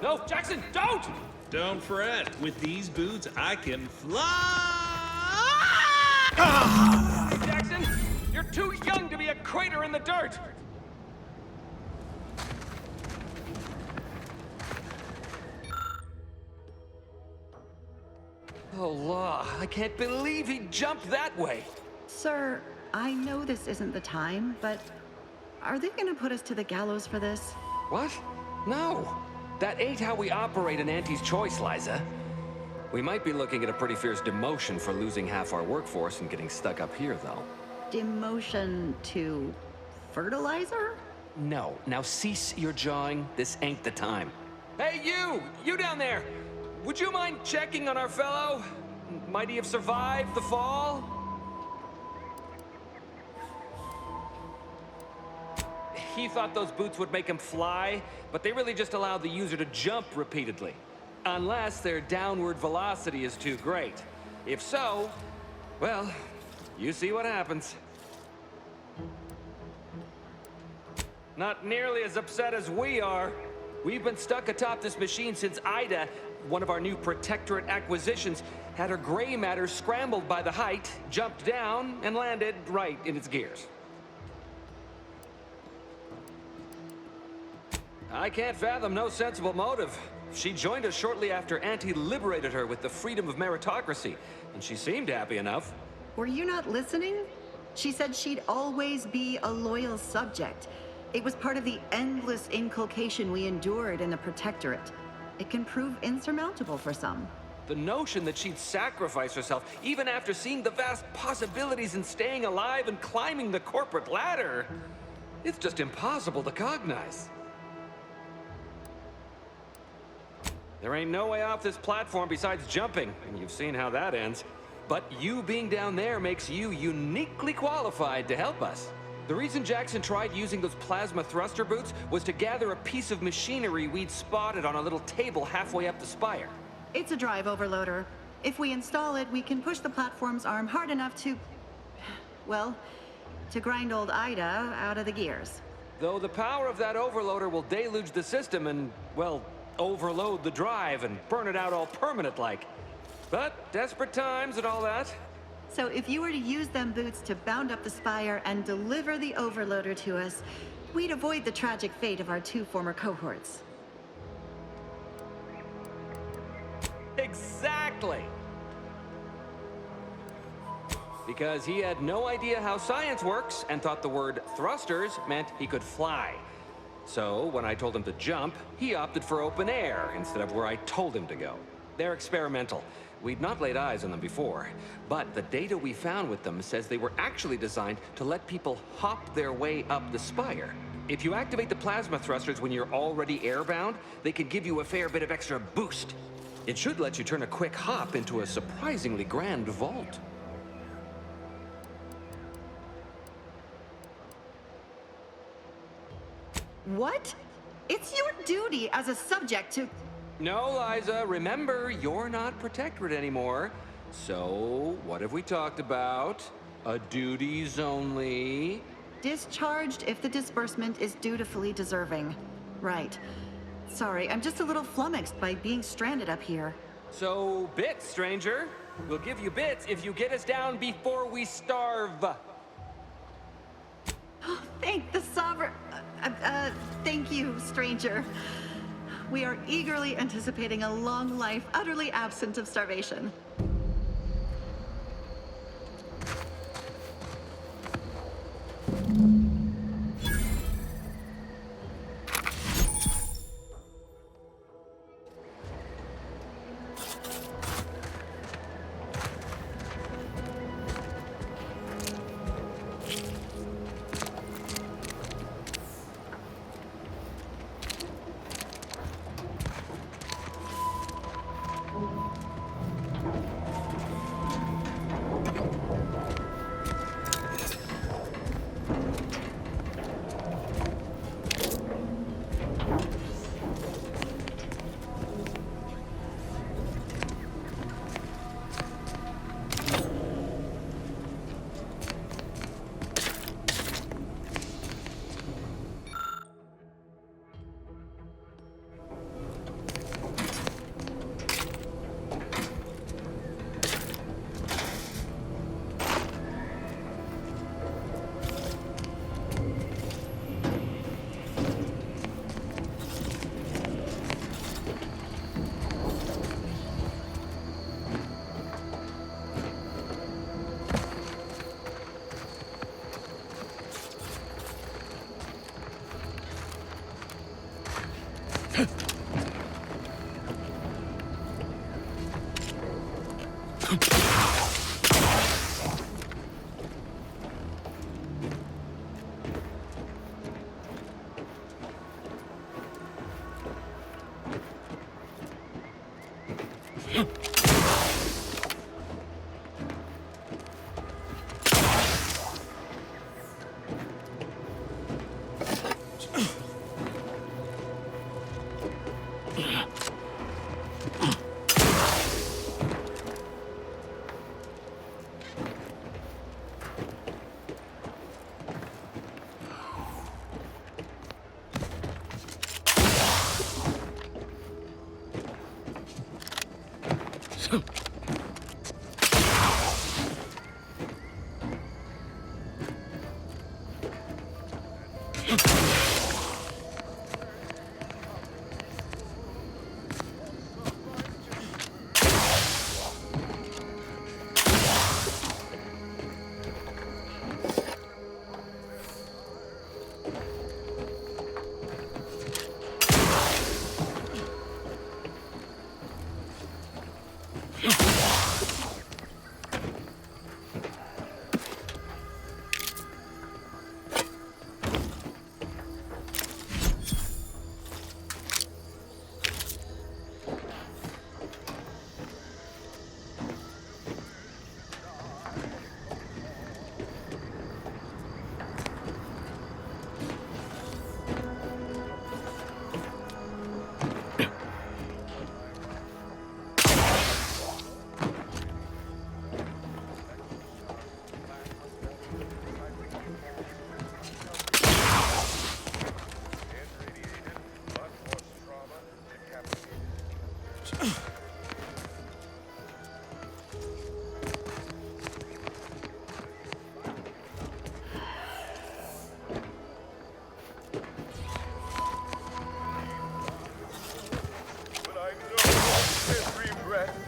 No, Jackson, don't! Don't fret. With these boots, I can fly! Hey, Jackson, you're too young to be a crater in the dirt! Oh, law, I can't believe he jumped that way. Sir, I know this isn't the time, but are they gonna put us to the gallows for this? What? No. That ain't how we operate in Auntie's Choice, Liza. We might be looking at a pretty fierce demotion for losing half our workforce and getting stuck up here, though. Demotion to fertilizer? No. Now cease your jawing. This ain't the time. Hey, you! You down there! Would you mind checking on our fellow? Might he have survived the fall? He thought those boots would make him fly, but they really just allow the user to jump repeatedly. Unless their downward velocity is too great. If so, well, you see what happens. Not nearly as upset as we are. We've been stuck atop this machine since Ida, one of our new Protectorate acquisitions, had her gray matter scrambled by the height, jumped down, and landed right in its gears. I can't fathom no sensible motive. She joined us shortly after Auntie liberated her with the freedom of meritocracy, and she seemed happy enough. Were you not listening? She said she'd always be a loyal subject. It was part of the endless inculcation we endured in the Protectorate. It can prove insurmountable for some. The notion that she'd sacrifice herself, even after seeing the vast possibilities in staying alive and climbing the corporate ladder, it's just impossible to cognize. There ain't no way off this platform besides jumping, and you've seen how that ends. But you being down there makes you uniquely qualified to help us. The reason Jackson tried using those plasma thruster boots was to gather a piece of machinery we'd spotted on a little table halfway up the spire. It's a drive overloader. If we install it, we can push the platform's arm hard enough to, well, to grind old Ida out of the gears. Though the power of that overloader will deluge the system and, well, overload the drive and burn it out all permanent-like. But desperate times and all that. So if you were to use them boots to bound up the spire and deliver the overloader to us, we'd avoid the tragic fate of our two former cohorts. Exactly! Because he had no idea how science works and thought the word thrusters meant he could fly. So, when I told him to jump, he opted for open air instead of where I told him to go. They're experimental. We'd not laid eyes on them before, but the data we found with them says they were actually designed to let people hop their way up the spire. If you activate the plasma thrusters when you're already airbound, they can give you a fair bit of extra boost. It should let you turn a quick hop into a surprisingly grand vault. What? It's your duty as a subject to... No, Liza, remember, you're not Protectorate anymore. So, what have we talked about? A duties only. Discharged if the disbursement is dutifully deserving. Right. Sorry, I'm just a little flummoxed by being stranded up here. So, bits, stranger. We'll give you bits if you get us down before we starve. Thank the sovereign... thank you, stranger. We are eagerly anticipating a long life utterly absent of starvation.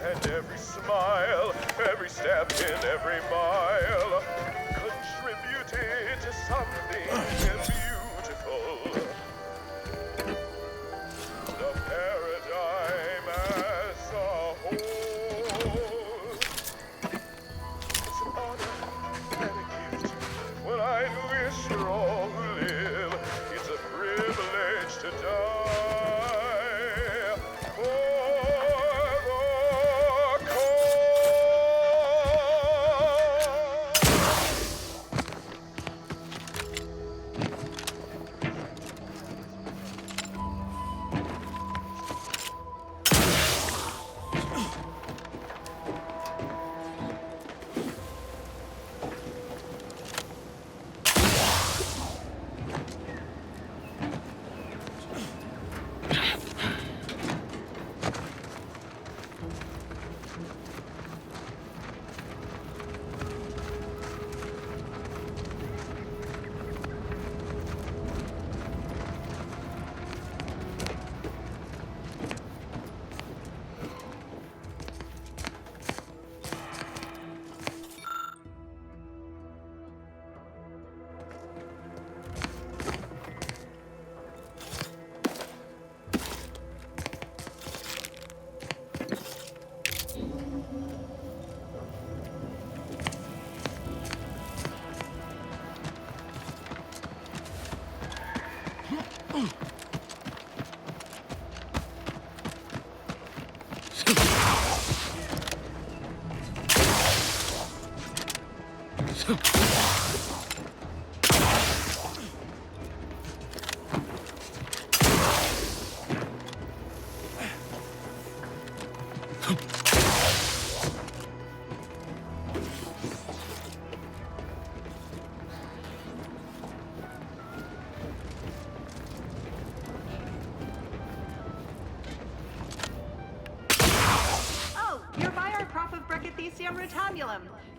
And every smile, every step in every mile contributed to something beautiful. The paradigm as a whole. It's an honor and a gift. When I wish for all who live, it's a privilege to die.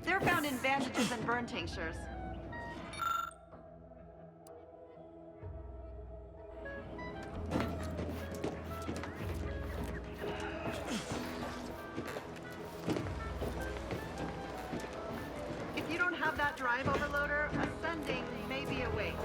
They're found in bandages and burn tinctures. If you don't have that drive overloader, ascending may be a waste.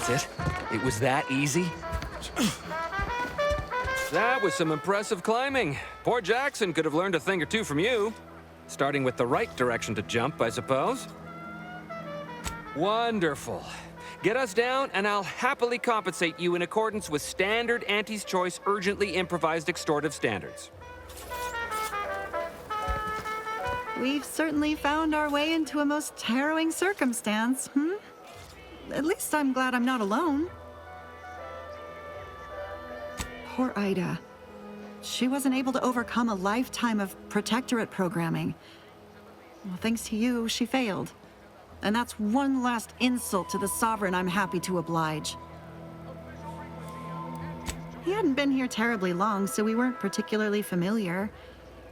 That's it? It was that easy? That was some impressive climbing. Poor Jackson could have learned a thing or two from you. Starting with the right direction to jump, I suppose. Wonderful. Get us down, and I'll happily compensate you in accordance with standard Auntie's Choice urgently improvised extortive standards. We've certainly found our way into a most harrowing circumstance, At least I'm glad I'm not alone. Poor Ida. She wasn't able to overcome a lifetime of protectorate programming. Well, thanks to you, she failed. And that's one last insult to the Sovereign I'm happy to oblige. He hadn't been here terribly long, so we weren't particularly familiar.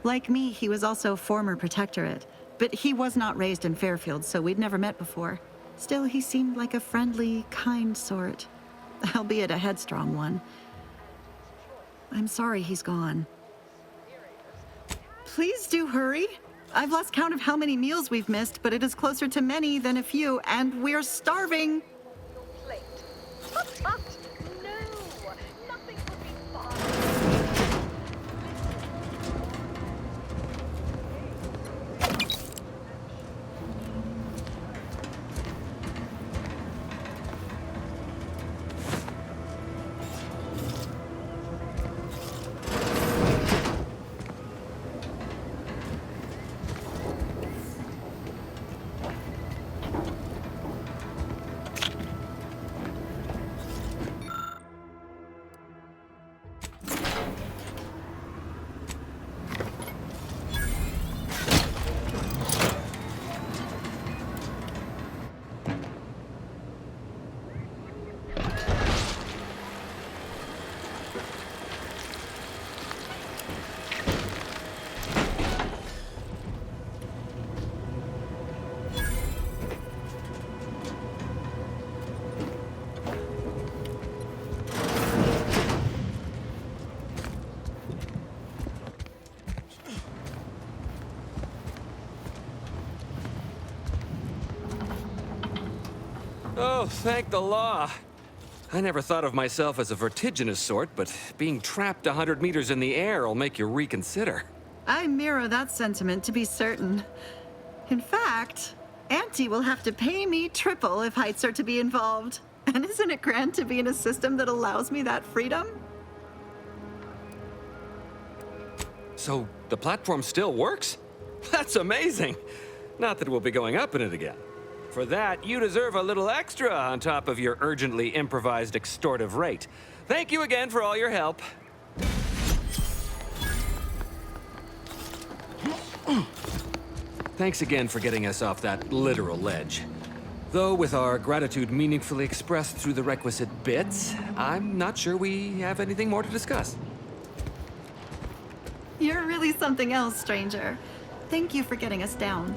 Like me, he was also former protectorate, but he was not raised in Fairfield, so we'd never met before. Still, he seemed like a friendly, kind sort, albeit a headstrong one. I'm sorry he's gone. Please do hurry. I've lost count of how many meals we've missed, but it is closer to many than a few, and we're starving. Oh, thank the law. I never thought of myself as a vertiginous sort, but being trapped 100 meters in the air will make you reconsider. I mirror that sentiment, to be certain. In fact, Auntie will have to pay me triple if heights are to be involved. And isn't it grand to be in a system that allows me that freedom? So, the platform still works? That's amazing! Not that we'll be going up in it again. For that, you deserve a little extra on top of your urgently improvised extortive rate. Thank you again for all your help. Thanks again for getting us off that literal ledge. Though with our gratitude meaningfully expressed through the requisite bits, I'm not sure we have anything more to discuss. You're really something else, stranger. Thank you for getting us down.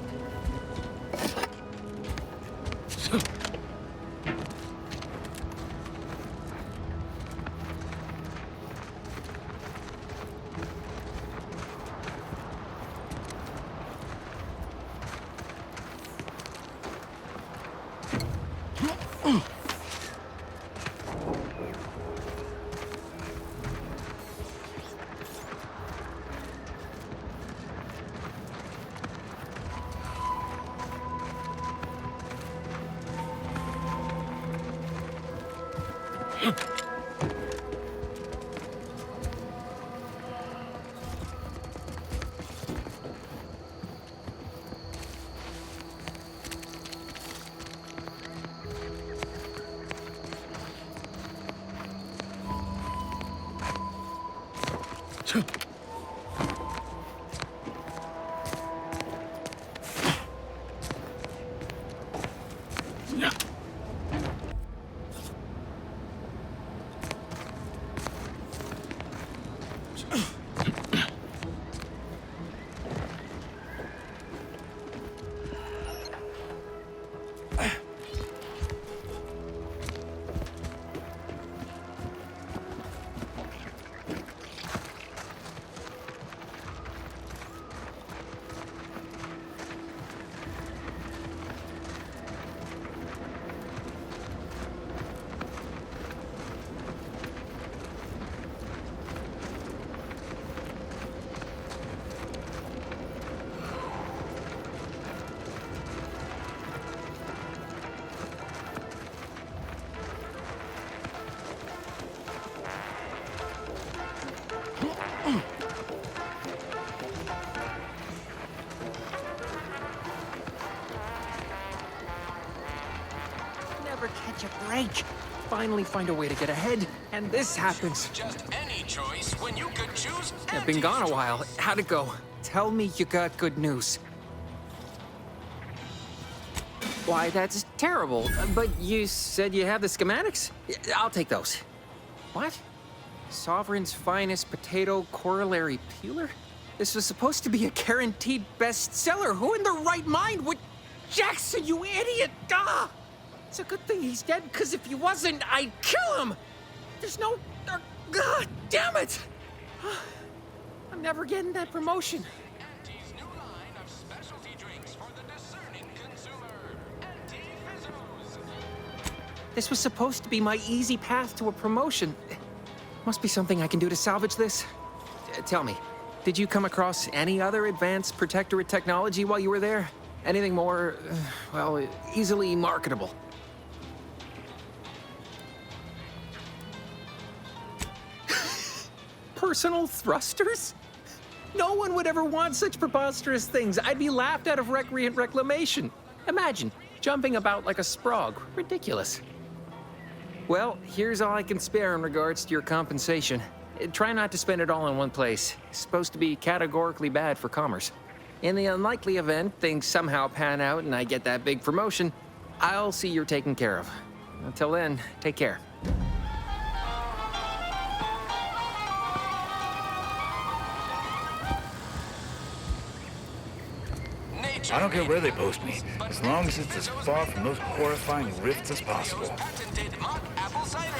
sake! Finally find a way to get ahead, and this happens. Just any choice when you could choose. I've been gone a while. How'd it go? Tell me you got good news. Why, that's terrible. But you said you have the schematics? I'll take those. What? Sovereign's finest potato corollary peeler? This was supposed to be a guaranteed bestseller. Who in their right mind would... Jackson, you idiot! Ah! It's a good thing he's dead, because if he wasn't, I'd kill him! There's no... God damn it! I'm never getting that promotion. Auntie's new line of specialty drinks for the discerning consumer. Anti-Fizzos. This was supposed to be my easy path to a promotion. Must be something I can do to salvage this. Tell me, did you come across any other advanced protectorate technology while you were there? Anything more, well, easily marketable? Personal thrusters? No one would ever want such preposterous things. I'd be laughed out of recreant reclamation. Imagine, jumping about like a sprog. Ridiculous. Well, here's all I can spare in regards to your compensation. Try not to spend it all in one place. It's supposed to be categorically bad for commerce. In the unlikely event things somehow pan out and I get that big promotion, I'll see you're taken care of. Until then, take care. I don't care where they post me, as long as it's as far from those horrifying rifts as possible. Patented mock apple cider.